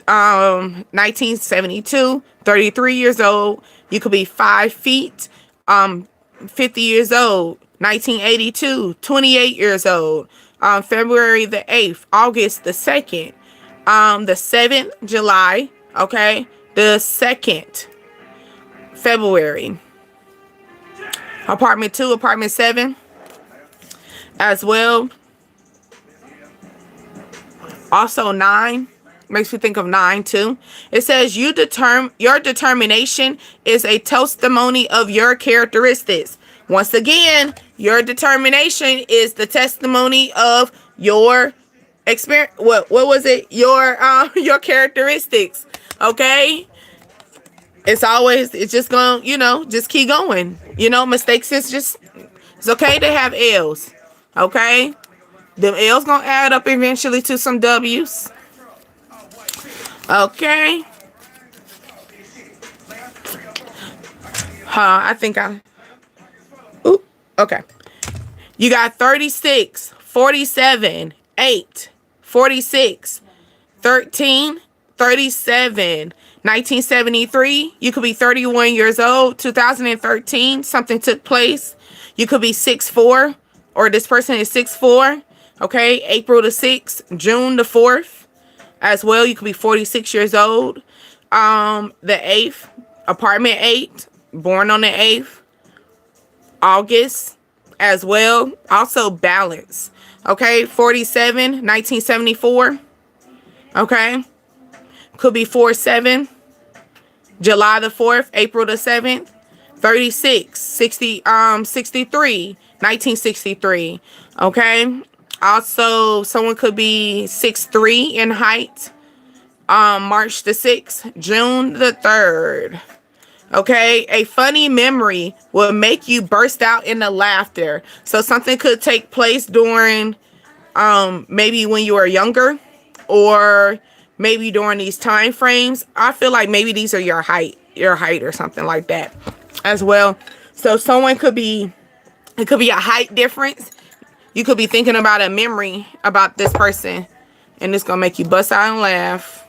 1972, 33 years old. You could be 5 feet. 50 years old. 1982, 28 years old. February the 8th, August the 2nd, the 7th, July, okay, the 2nd, February. Apartment 2, apartment 7 as well. Also 9 makes me think of 9 too. It says your determination is a testimony of your characteristics. Once again, your determination is the testimony of your experience. What was it? Your characteristics. Okay? It's just gonna, just keep going. Mistakes it's okay to have L's. Okay? Them L's gonna add up eventually to some W's. Okay. Okay. You got 36, 47, 8, 46, 13, 37, 1973. You could be 31 years old. 2013, something took place. You could be 6'4", or this person is 6'4". Okay, April the 6th, June the 4th as well. You could be 46 years old. The 8th, apartment 8, born on the 8th, August as well. Also balance. Okay, 47, 1974. Okay, could be 4/7, July the 4th, April the 7th. 36, 63, 1963. Okay. Also, someone could be 6'3" in height. March the 6th, June the 3rd. Okay, a funny memory will make you burst out into laughter. So something could take place during maybe when you were younger, or maybe during these time frames. I feel like maybe these are your height or something like that as well. So it could be a height difference. You could be thinking about a memory about this person, and it's gonna make you bust out and laugh.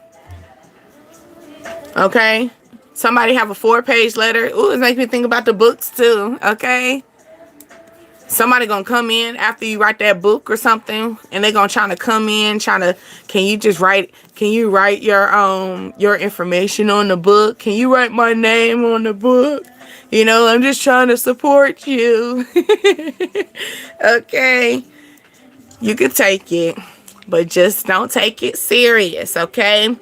Okay, somebody have a 4-page letter. Ooh, it makes me think about the books too. Okay, somebody gonna come in after you write that book or something, and they're gonna try to come in, can you write your information on the book? Can you write my name on the book? I'm just trying to support you. Okay, you can take it, but just don't take it serious. Okay,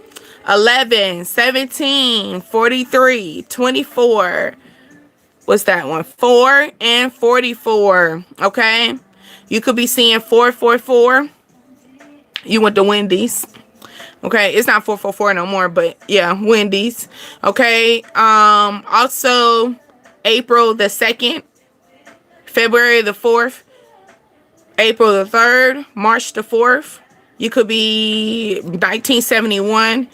11, 17, 43, 24. What's that one? 4 and 44. Okay, you could be seeing 444. You went to Wendy's. Okay, it's not 444 no more, but yeah, Wendy's. Okay, also April the 2nd, February the 4th, April the 3rd, March the 4th. You could be 1971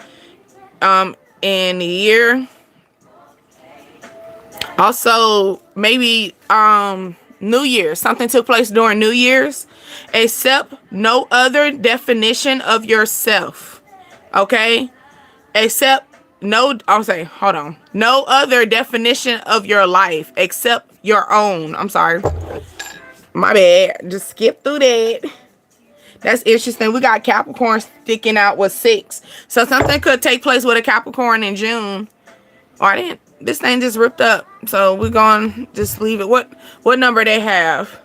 in the year. Also, maybe New Year's. Something took place during New Year's. Accept no other definition of yourself. Okay? No other definition of your life except your own. I'm sorry. My bad. Just skip through that. That's interesting. We got Capricorn sticking out with 6. So something could take place with a Capricorn in June. This thing just ripped up. So we're going to just leave it. What number they have?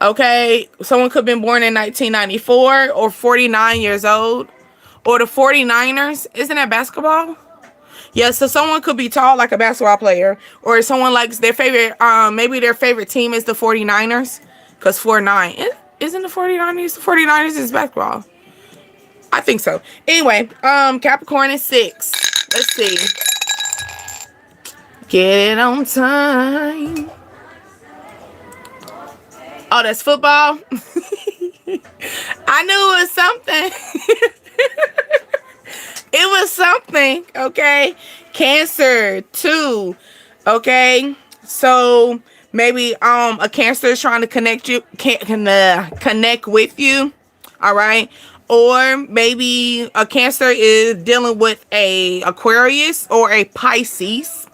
Okay. Someone could have been born in 1994 or 49 years old. Or the 49ers. Isn't that basketball? Yeah, so someone could be tall like a basketball player, or someone likes their favorite, maybe their favorite team is the 49ers, because 4-9. Isn't the 49ers? The 49ers is basketball. I think so. Anyway, Capricorn is 6. Let's see. Get it on time. Oh, that's football? I knew it was something. It was something, okay? Cancer, 2, okay? So maybe a Cancer is trying to connect with you, all right? Or maybe a Cancer is dealing with a Aquarius or a Pisces,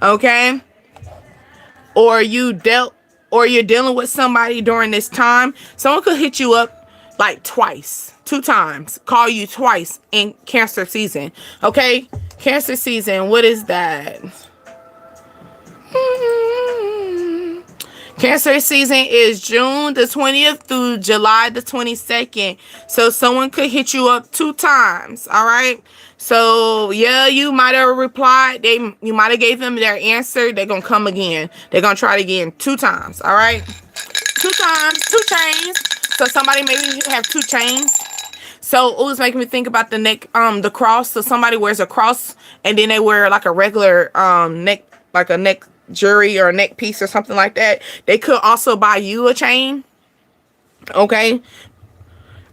okay? or you're dealing with somebody during this time, someone could hit you up like twice, 2 times, call you twice in Cancer season. Okay, Cancer season, what is that? Cancer season is June the 20th through July the 22nd. So someone could hit you up 2 times. All right. So yeah, you might have replied. You might have gave them their answer. They're gonna come again. They're gonna try it again 2 times. All right. 2 times, 2 chains. So somebody maybe have 2 chains. So it was making me think about the neck, the cross. So somebody wears a cross and then they wear like a regular neck, like a neck jewelry or a neck piece or something like that. They could also buy you a chain. Okay.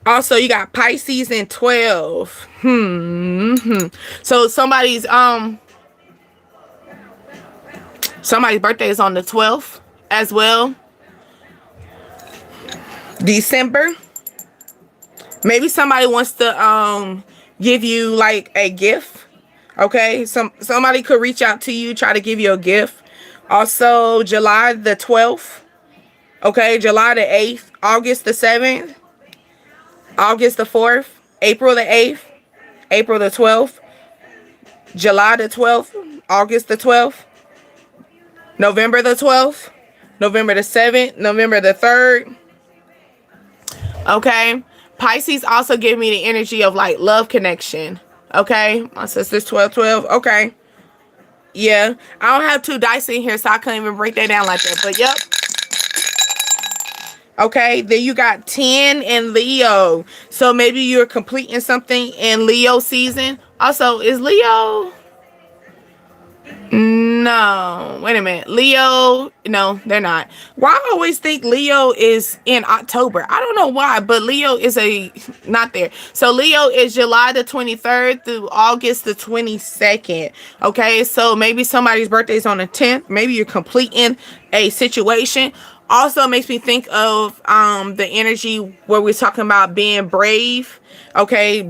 Also, you got Pisces and 12. So somebody's birthday is on the 12th as well. December. Maybe somebody wants to give you like a gift. Okay, somebody could reach out to you, try to give you a gift. Also, July the 12th. Okay, July the 8th, August the 7th, August the 4th, April the 8th, April the 12th, July the 12th, August the 12th, November the 12th, November the 7th, November the 3rd. Okay. Pisces also give me the energy of like love connection. Okay. My sister's 12-12. Okay. Yeah. I don't have 2 dice in here, so I couldn't even break that down like that. But yep. Okay. Then you got 10 in Leo. So maybe you're completing something in Leo season. Also, is Leo... No, wait a minute. Leo, no, they're not. Why I always think Leo is in October. I don't know why, but Leo is not there. So Leo is July the 23rd through August the 22nd. Okay, so maybe somebody's birthday is on the 10th. Maybe you're completing a situation. Also makes me think of the energy where we're talking about being brave. Okay,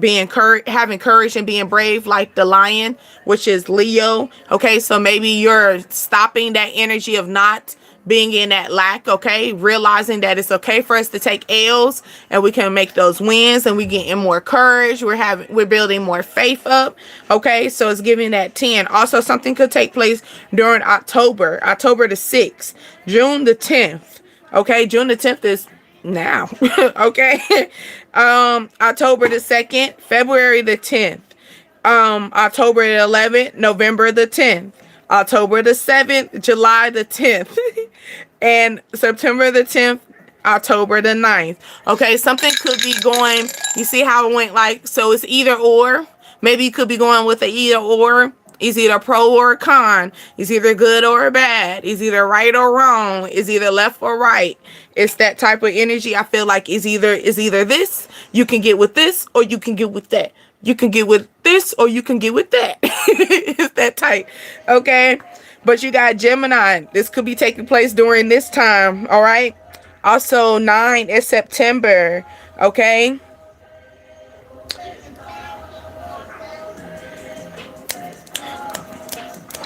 having courage and being brave, like the lion, which is Leo. Okay, so maybe you're stopping that energy of not being in that lack. Okay, realizing that it's okay for us to take L's and we can make those wins, and we getting more courage. We're building more faith up. Okay, so it's giving that 10. Also, something could take place during October the 6th, June the 10th. Okay, June the 10th is now. Okay. October the 2nd, February the 10th, October the 11th, November the 10th, October the 7th, July the 10th, and September the 10th, October the 9th. Okay, something could be going, you see how it went like, so it's either or. Maybe you could be going with the either or. It's either pro or con. It's either good or bad. It's either right or wrong. It's either left or right. It's that type of energy. I feel like it's either this. You can get with this or you can get with that. You can get with this or you can get with that. It's that type. Okay. But you got Gemini. This could be taking place during this time. All right. Also 9 is September. Okay.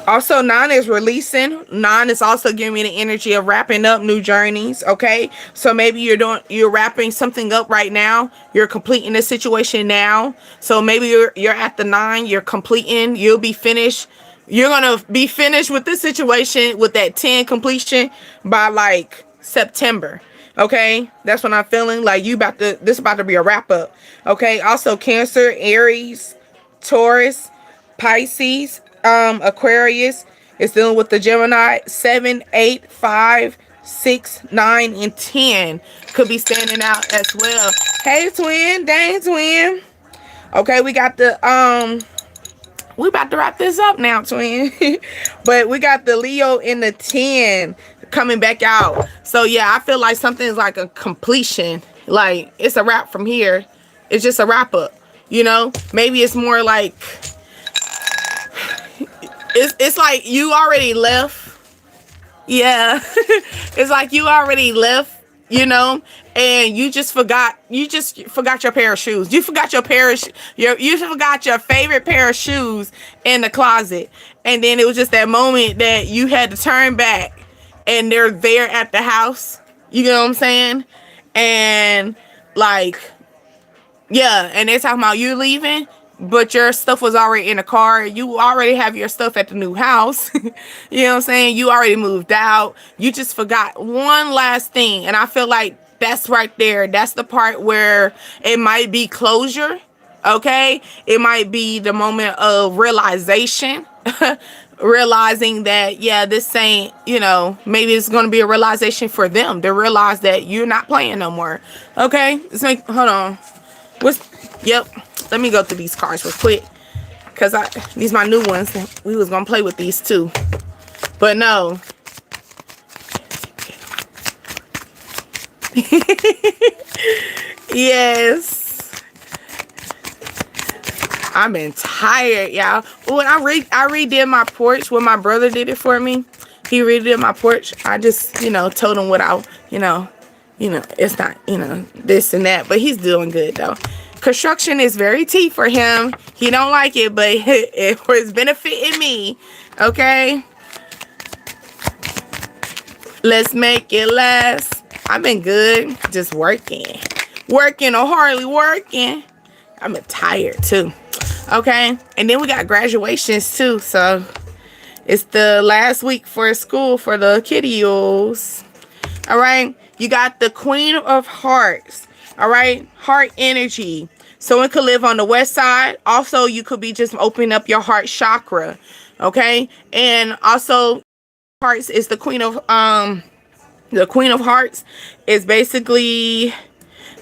Also, 9 is releasing. 9 is also giving me the energy of wrapping up new journeys. Okay, so maybe you're wrapping something up right now. You're completing the situation now. So maybe you're at the 9. You're completing. You'll be finished. You're gonna be finished with this situation with that 10 completion by like September. Okay, that's what I'm feeling like. This is about to be a wrap up. Okay. Also, Cancer, Aries, Taurus, Pisces, Aquarius is dealing with the Gemini. 7, 8, 5, 6, 9, and 10 could be standing out as well. Hey, twin, dang twin. Okay, we got the we about to wrap this up now, twin. But we got the Leo in the 10 coming back out. So yeah, I feel like something's like a completion. Like it's a wrap from here. It's just a wrap up. You know, maybe it's more like it's like you already left. Yeah. It's like you already left, you know, and you just forgot your pair of shoes. You forgot your you forgot your favorite pair of shoes in the closet. And then it was just that moment that you had to turn back and they're there at the house. You know what I'm saying? And like, yeah, and they're talking about you leaving, but your stuff was already in the car. You already have your stuff at the new house. You know what I'm saying? You already moved out. You just forgot one last thing. And I feel like that's right there. That's the part where it might be closure. Okay? It might be the moment of realization. Realizing that, yeah, this ain't, maybe it's going to be a realization for them to realize that you're not playing no more. Okay? Hold on. Yep. Let me go through these cards real quick. Because these my new ones. We was going to play with these too. But no. Yes. I've been tired, y'all. When I redid my porch, when my brother did it for me, he redid my porch. I just, told him what it's not, this and that. But he's doing good, though. Construction is very T for him. He don't like it, but it was benefiting me. Okay? Let's make it last. I've been good. Just working. Working or hardly working. I'm tired, too. Okay? And then we got graduations, too. So, it's the last week for school for the kiddios. All right? You got the Queen of Hearts. All right? Heart energy. Someone could live on the west side. Also, you could be just opening up your heart chakra. Okay? And also, Hearts is the Queen of Hearts is basically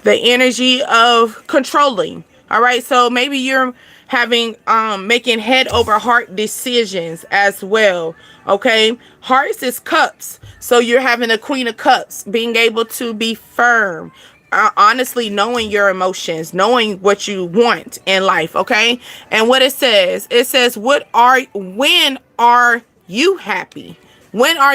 the energy of controlling. All right? So maybe you're having making head over heart decisions as well. Okay? Hearts is cups. So you're having a Queen of Cups, being able to be firm. Honestly knowing your emotions, knowing what you want in life. Okay? And what it says when are you happy? When are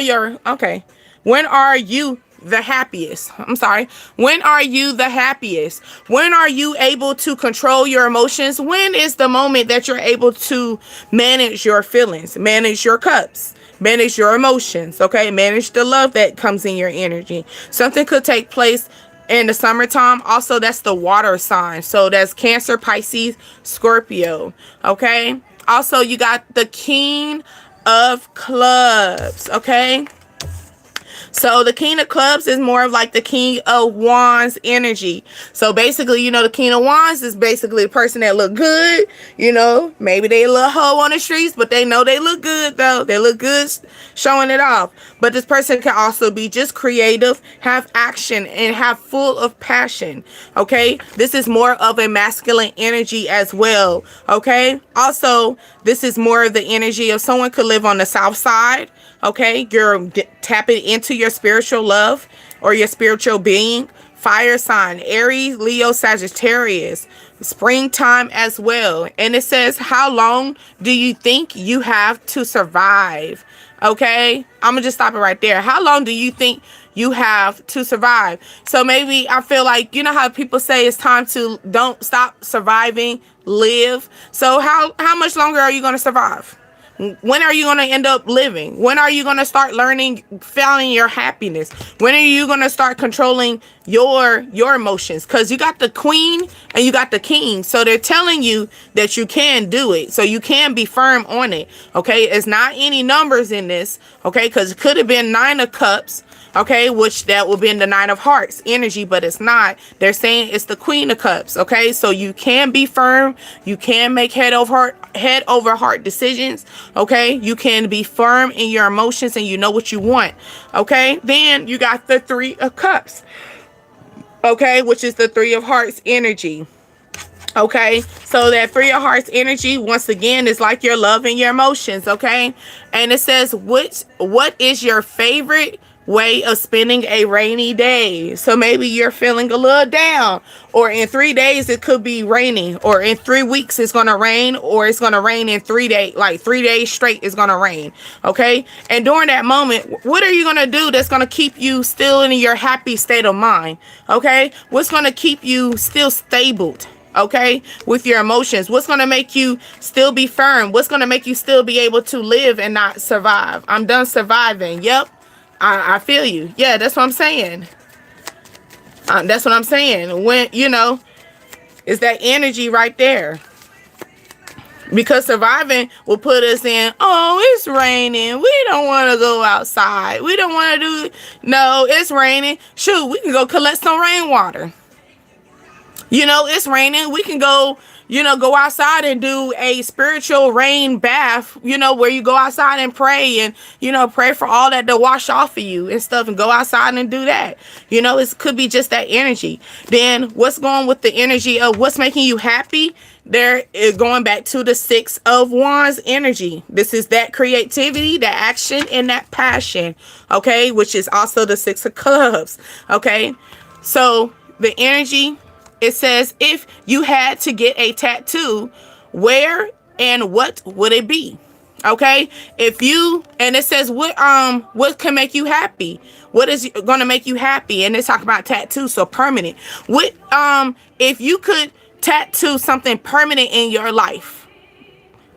you the happiest? I'm sorry. When are you the happiest? When are you able to control your emotions? When is the moment that you're able to manage your feelings, manage your cups, manage your emotions? Okay? Manage the love that comes in your energy. Something could take place in the summertime. Also, that's the water sign. So that's Cancer, Pisces, Scorpio. Okay? Also, you got the King of Clubs. Okay? So the King of Clubs is more of like the King of Wands energy. So basically, the King of Wands is basically the person that look good. Maybe they a little hoe on the streets, but they know they look good though. They look good showing it off. But this person can also be just creative, have action, and have full of passion. Okay? This is more of a masculine energy as well. Okay? Also, this is more of the energy of someone could live on the south side. Okay, you're tapping into your spiritual love or your spiritual being. Fire sign, Aries, Leo, Sagittarius. Springtime as well. And it says, how long do you think you have to survive? Okay, I'm going to just stop it right there. How long do you think you have to survive? So maybe I feel like, how people say it's time to don't stop surviving, live. So how much longer are you going to survive? When are you going to end up living? When are you going to start feeling your happiness? When are you going to start controlling your emotions? Because you got the Queen and you got the King. So they're telling you that you can do it. So you can be firm on it. Okay. It's not any numbers in this. Okay. Because it could have been 9 of Cups. Okay, which that will be in the 9 of Hearts energy, but it's not. They're saying it's the Queen of Cups. Okay, so you can be firm. You can make head over heart decisions. Okay, you can be firm in your emotions and you know what you want. Okay, then you got the 3 of Cups. Okay, which is the 3 of Hearts energy. Okay, so that 3 of Hearts energy, once again, is like your love and your emotions. Okay, and it says, what is your favorite way of spending a rainy day? So maybe you're feeling a little down, or in 3 days it could be raining, or in 3 weeks it's going to rain, or it's going to rain in 3 days, like 3 days straight it's going to rain. Okay, and during that moment, what are you going to do that's going to keep you still in your happy state of mind? Okay, what's going to keep you still stable? Okay, with your emotions? What's going to make you still be firm? What's going to make you still be able to live and not survive? I'm done surviving. Yep, I feel you. Yeah, that's what I'm saying. That's what I'm saying. When, you know, it's that energy right there. Because surviving will put us in, oh, it's raining. We don't want to go outside. We don't want to do, no, it's raining. Shoot, we can go collect some rainwater. You know, it's raining. We can go, you know, go outside and do a spiritual rain bath, you know, where you go outside and pray and, you know, pray for all that to wash off of you and stuff and go outside and do that. You know, it could be just that energy. Then what's going with the energy of what's making you happy? There is going back to the 6 of Wands energy. This is that creativity, that action, and that passion. Okay, which is also the 6 of Clubs. Okay, so the energy, it says if you had to get a tattoo, where and what would it be? Okay, if you, and it says what can make you happy? What is going to make you happy? And it's talking about tattoos, so permanent. What if you could tattoo something permanent in your life,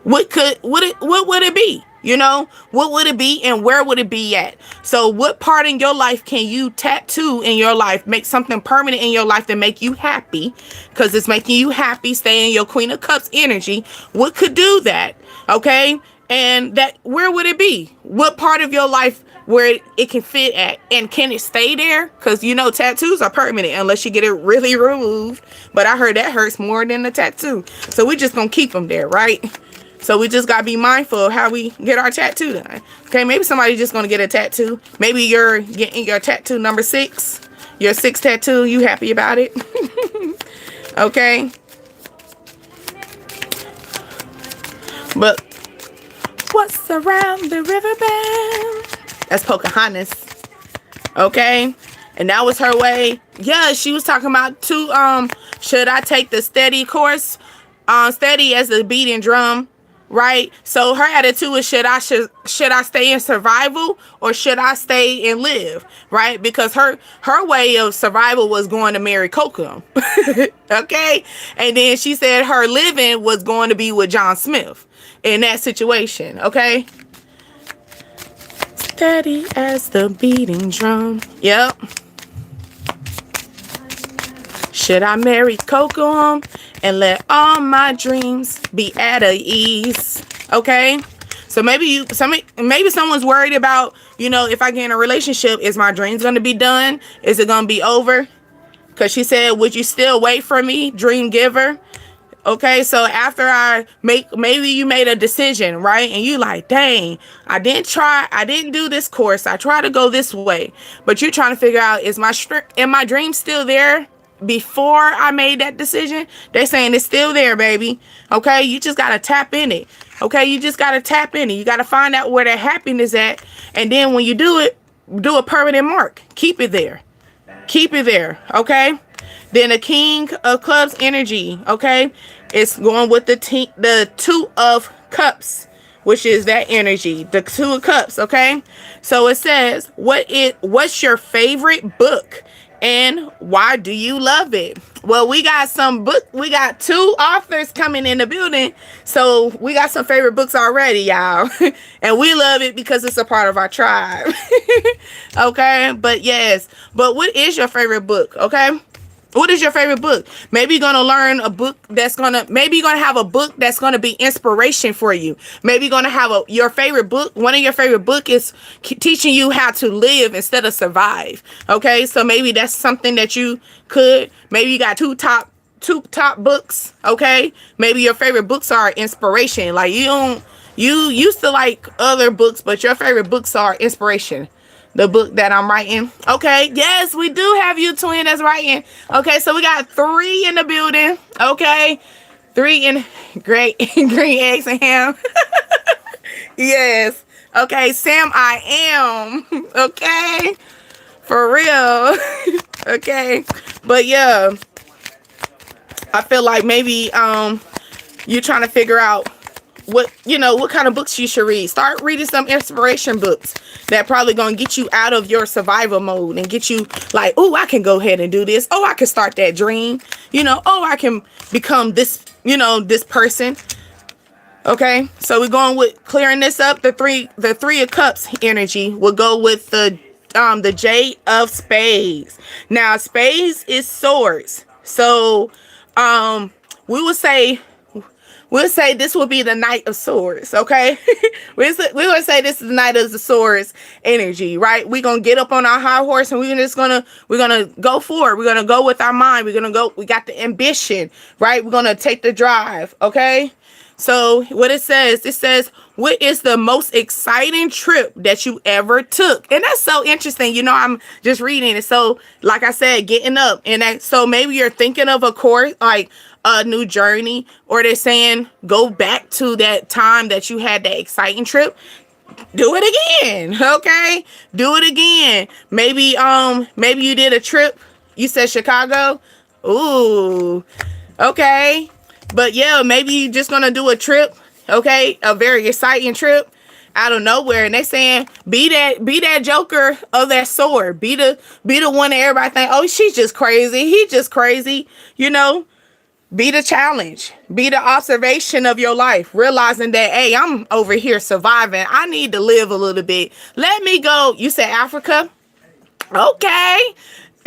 what would it be? You know, what would it be and where would it be at? So what part in your life can you tattoo in your life, make something permanent in your life that make you happy? Because it's making you happy, stay in your Queen of Cups energy. What could do that? Okay, and that, where would it be? What part of your life where it can fit at, and can it stay there? Because, you know, tattoos are permanent unless you get it really removed, but I heard that hurts more than the tattoo, so we just gonna keep them there, right? So we just gotta be mindful of how we get our tattoo done. Okay, maybe somebody's just gonna get a tattoo. Maybe you're getting your tattoo number 6, your 6th tattoo, you happy about it? Okay, but what's around the riverbend? That's Pocahontas. Okay, and that was her way. Yeah, she was talking about too, should I take the steady course, steady as the beating drum, right? So her attitude is, should I stay in survival or should I stay and live, right? Because her way of survival was going to marry Coco. Okay, and then she said her living was going to be with John Smith in that situation. Okay, steady as the beating drum. Yep. Should I marry Coco and let all my dreams be at ease? Okay, so maybe someone's worried about, you know, if I get in a relationship, is my dreams going to be done? Is it going to be over? Because she said, would you still wait for me, dream giver? Okay, so after maybe you made a decision, right? And you like, dang, I didn't do this course. I tried to go this way. But you're trying to figure out, is my dream still there before I made that decision? They're saying it's still there, baby. Okay, you just got to tap in it. Okay, you just got to tap in it. You got to find out where that happiness at. And then when you do it, do a permanent mark. Keep it there. Keep it there. Okay. Then the King of Clubs energy, okay, it's going with the 2 of Cups, which is that energy, the 2 of Cups, okay? So it says, what's your favorite book and why do you love it? Well, we got 2 authors coming in the building, so we got some favorite books already, y'all. And we love it because it's a part of our tribe. Okay, but yes, but what is your favorite book, okay? What is your favorite book? Maybe you're going to learn a book maybe you're going to have a book that's going to be inspiration for you. Maybe you're going to have your favorite book. One of your favorite book is teaching you how to live instead of survive. Okay, so maybe that's something that you could, maybe you got two top books. Okay, maybe your favorite books are inspiration. Like you used to like other books, but your favorite books are inspiration. The book that I'm writing. Okay, yes, we do have you, twin, that's writing. Okay, so we got 3 in the building. Okay, 3 in green eggs and ham. Yes. Okay, Sam, I am. Okay, for real. Okay, but yeah, I feel like maybe you're trying to figure out what kind of books you should read. Start reading some inspiration books that probably gonna get you out of your survival mode and get you like, oh, I can go ahead and do this. Oh, I can start that dream. Oh, I can become this, this person. Okay, so we're going with clearing this up. The three of Cups energy will go with the the J of Spades. Now, spades is swords. So, we would say this would be the Knight of Swords, okay? we would say this is the Knight of the Swords energy, right? We're gonna get up on our high horse and we're gonna go forward. We're gonna go with our mind. We got the ambition, right? We're gonna take the drive, okay? So what it says, what is the most exciting trip that you ever took? And that's so interesting. You know, I'm just reading it. So like I said, getting up so maybe you're thinking of a course, like a new journey, or they're saying go back to that time that you had that exciting trip. Do it again. Okay. Do it again. Maybe you did a trip. You said Chicago. Ooh. Okay. But yeah, maybe you're just gonna do a trip, okay? A very exciting trip out of nowhere. And they saying be that joker of that sword. Be the one that everybody think, oh, she's just crazy. He's just crazy. You know, be the challenge. Be the observation of your life. Realizing that, hey, I'm over here surviving. I need to live a little bit. Let me go. You said Africa? Okay.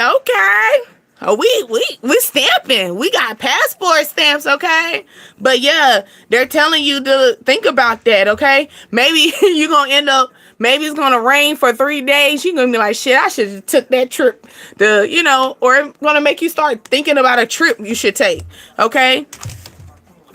Okay. Oh, we stamping. We got passport stamps, okay? But yeah, they're telling you to think about that, okay? Maybe you're gonna end up, maybe it's gonna rain for 3 days. You're gonna be like, shit, I should have took that trip or it's gonna make you start thinking about a trip you should take, okay?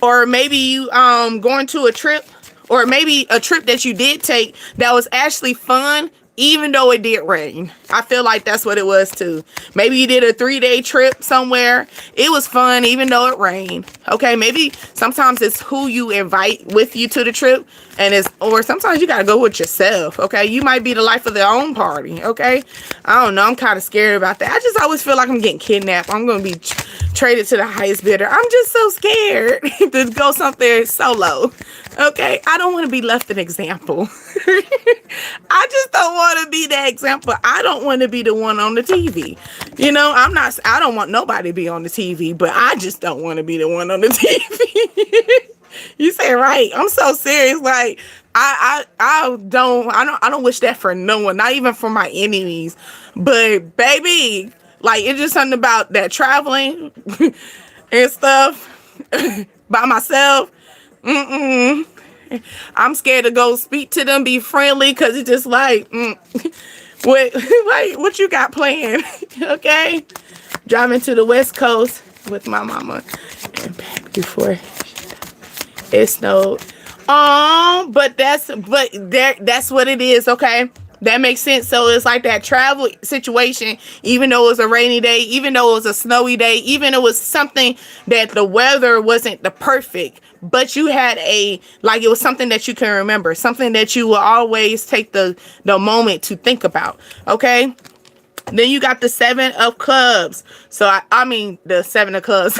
Or maybe you going to a trip, or maybe a trip that you did take that was actually fun, even though it did rain. I feel like that's what it was too. Maybe you did a 3-day trip somewhere. It was fun, even though it rained. Okay, maybe sometimes it's who you invite with you to the trip, or sometimes you gotta go with yourself. Okay, you might be the life of their own party. Okay, I don't know. I'm kind of scared about that. I just always feel like I'm getting kidnapped. I'm gonna be traded to the highest bidder. I'm just so scared to go somewhere solo. Okay, I don't want to be left an example. I just don't want to be that example. I don't want to be the one on the TV. You know, I don't want nobody to be on the TV, but I just don't want to be the one on the TV. You say right. I'm so serious. Like, I don't wish that for no one, not even for my enemies. But baby, like, it's just something about that traveling and stuff by myself. I'm scared to go speak to them, be friendly, because it's just like, what you got planned? Okay, driving to the West Coast with my mama and back before it snowed. But that's what it is. Okay, that makes sense. So it's like that travel situation, even though it was a rainy day, even though it was a snowy day, even though it was something that the weather wasn't the perfect, but you had it was something that you can remember, something that you will always take the moment to think about. Okay. Then you got the 7 of Clubs. So I mean the 7 of Clubs,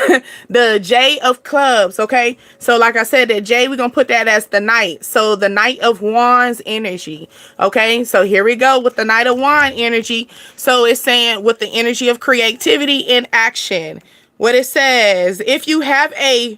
the J of Clubs. Okay. So like I said, that J, we're going to put that as the Knight. So the Knight of Wands energy. Okay. So here we go with the Knight of Wands energy. So it's saying with the energy of creativity and action. What it says, if you had to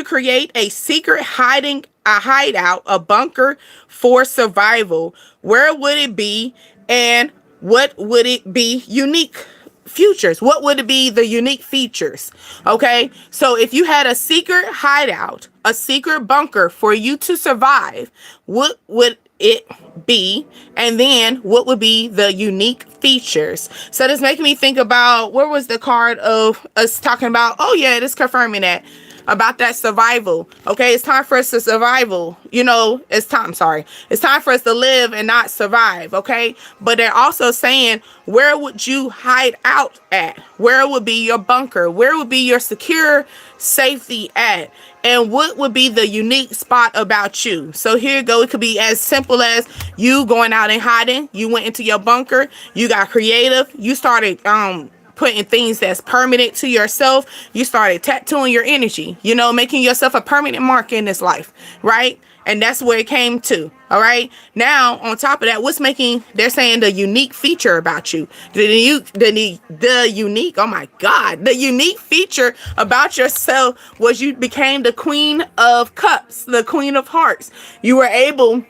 create a secret hideout, a bunker for survival, where would it be? And what would it be? Unique features. What would it be? The unique features. Okay. So if you had a secret hideout, a secret bunker for you to survive, what would it be? And then what would be the unique features? So this making me think about, where was the card of us talking about? Oh yeah, it is confirming that. About that survival. Okay, it's time for us to survival. It's time for us to live and not survive. Okay, but they're also saying, where would you hide out at? Where would be your bunker? Where would be your secure safety at? And what would be the unique spot about you? So here you go. It could be as simple as you going out and hiding. You went into your bunker. You got creative. You started putting things that's permanent to yourself. You started tattooing your energy, making yourself a permanent mark in this life, right? And that's where it came to. All right. Now, on top of that, they're saying the unique feature about you, the unique, oh my God, the unique feature about yourself was you became the Queen of Cups, the Queen of Hearts. You were able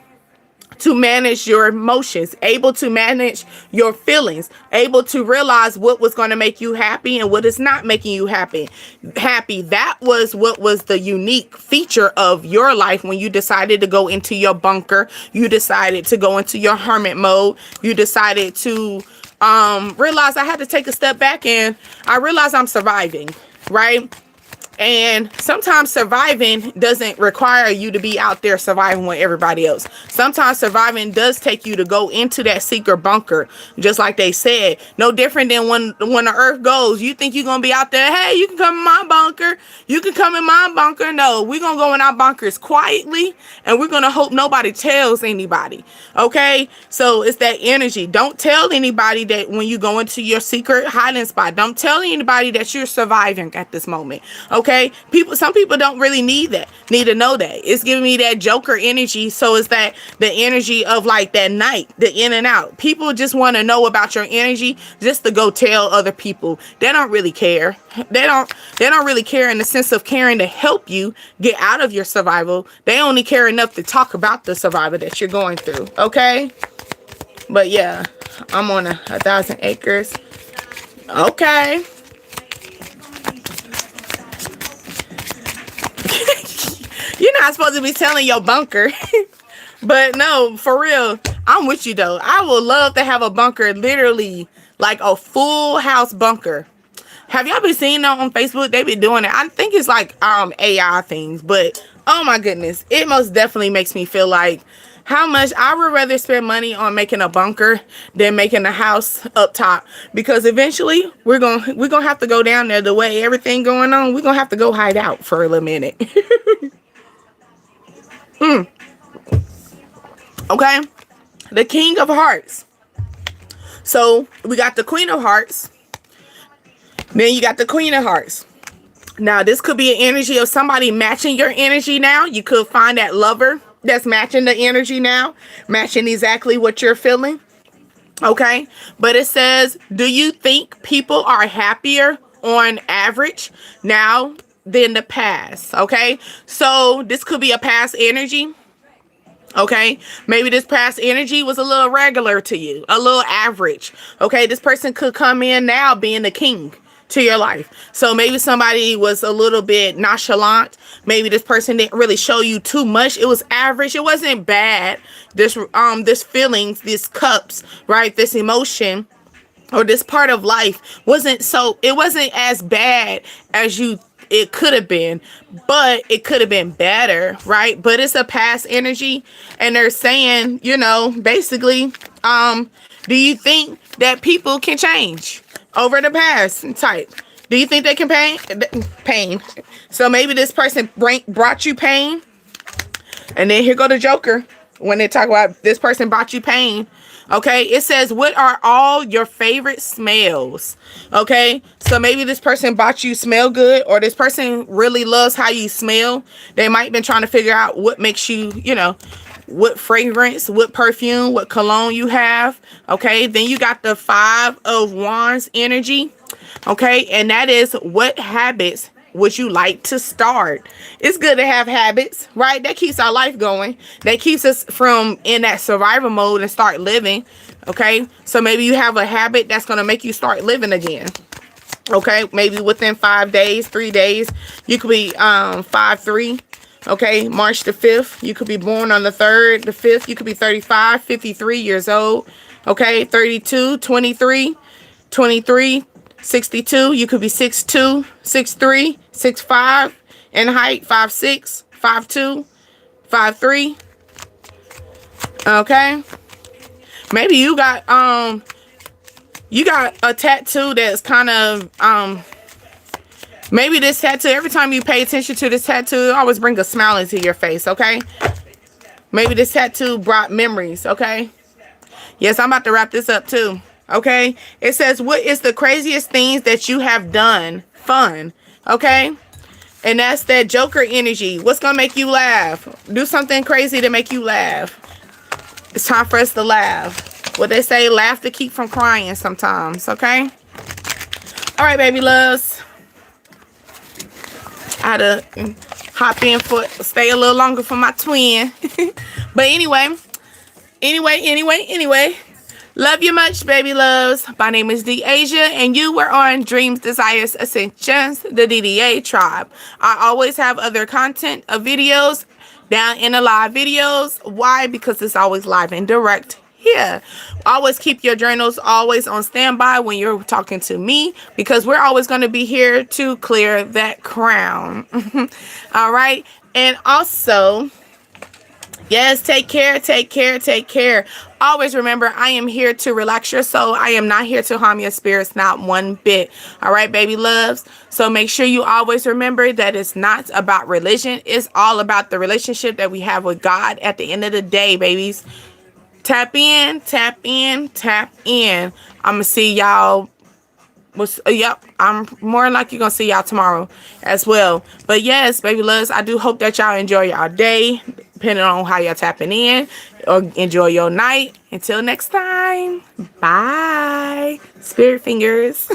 to manage your emotions, able to manage your feelings, able to realize what was going to make you happy and what is not making you happy. That was what was the unique feature of your life when you decided to go into your bunker. You decided to go into your hermit mode. You decided to realize I had to take a step back, and I realized I'm surviving, right? And sometimes surviving doesn't require you to be out there surviving with everybody else. Sometimes surviving does take you to go into that secret bunker, just like they said. No different than when the earth goes. You think you're going to be out there, hey, you can come in my bunker. You can come in my bunker. No, we're going to go in our bunkers quietly, and we're going to hope nobody tells anybody. Okay? So it's that energy. Don't tell anybody that when you go into your secret hiding spot. Don't tell anybody that you're surviving at this moment. Okay? Some people don't really need to know that. It's giving me that Joker energy. So it's that the energy of like that night, the in and out. People just want to know about your energy just to go tell other people. They don't really care. They don't really care in the sense of caring to help you get out of your survival. They only care enough to talk about the survival that you're going through. Okay? But yeah, I'm on 1,000 acres. Okay. You're not supposed to be telling your bunker. But no, for real, I'm with you though. I would love to have a bunker, literally like a full house bunker. Have y'all been seeing that on Facebook? They be doing it. I think it's like AI things, but oh my goodness, it most definitely makes me feel like how much I would rather spend money on making a bunker than making a house up top, because eventually we're gonna have to go down there. The way everything going on, we're gonna have to go hide out for a little minute. Okay, the King of Hearts. So we got the Queen of Hearts. Then you got the Queen of Hearts. Now this could be an energy of somebody matching your energy now. You could find that lover that's matching the energy now, matching exactly what you're feeling. Okay, but it says, do you think people are happier on average now than the past? Okay, so this could be a past energy. Okay, maybe this past energy was a little regular to you, a little average. Okay, this person could come in now being the king to your life. So maybe somebody was a little bit nonchalant. Maybe this person didn't really show you too much. It was average. It wasn't bad. This feelings, these cups, right? This emotion or this part of life wasn't as bad as it could have been, but it could have been better, right? But it's a past energy, and they're saying, basically, do you think that people can change over the past type? Do you think they can pain? So maybe this person brought you pain, and then here go the Joker when they talk about this person brought you pain. Okay, it says, what are all your favorite smells? Okay, so maybe this person bought you smell good, or this person really loves how you smell. They might have been trying to figure out what makes you, what fragrance, what perfume, what cologne you have. Okay, then you got the 5 of Wands energy. Okay, and that is, what habits would you like to start? It's good to have habits, right? That keeps our life going. That keeps us from in that survival mode and start living. Okay, so maybe you have a habit that's going to make you start living again. Okay, maybe within 5 days, 3 days, you could be 5-3. Okay, March the 5th, you could be born on the 3rd, the 5th, you could be 35, 53 years old. Okay, 32, 23, 23, 62, you could be 6'2", 6'3", 6'5", in height, 5'6", 5'2", 5'3". Okay, maybe you got a tattoo that's kind of maybe this tattoo, every time you pay attention to this tattoo, it always bring a smile into your face. Okay, maybe this tattoo brought memories. Okay, yes, I'm about to wrap this up too. Okay, it says, what is the craziest things that you have done fun? Okay, and that's that Joker energy. What's gonna make you laugh? Do something crazy to make you laugh. It's time for us to laugh. What they say, laugh to keep from crying sometimes. Okay, all right, baby loves, I had to hop in for stay a little longer for my twin. But anyway, Anyway. Love you much, baby loves. My name is De'Asia, and you were on Dreams, Desires, Ascensions, the DDA tribe. I always have other content of videos down in the live videos. Why? Because it's always live and direct here. Always keep your journals always on standby when you're talking to me, because we're always going to be here to clear that crown. All right. And also, yes, take care. Always remember, I am here to relax your soul. I am not here to harm your spirits, not one bit. All right, baby loves. So make sure you always remember that it's not about religion. It's all about the relationship that we have with God at the end of the day, babies. Tap in. I'm going to see y'all. Yep, I'm more than likely gonna see y'all tomorrow as well. But yes, baby loves, I do hope that y'all enjoy y'all day, depending on how y'all tapping in, or enjoy your night. Until next time, bye, spirit fingers.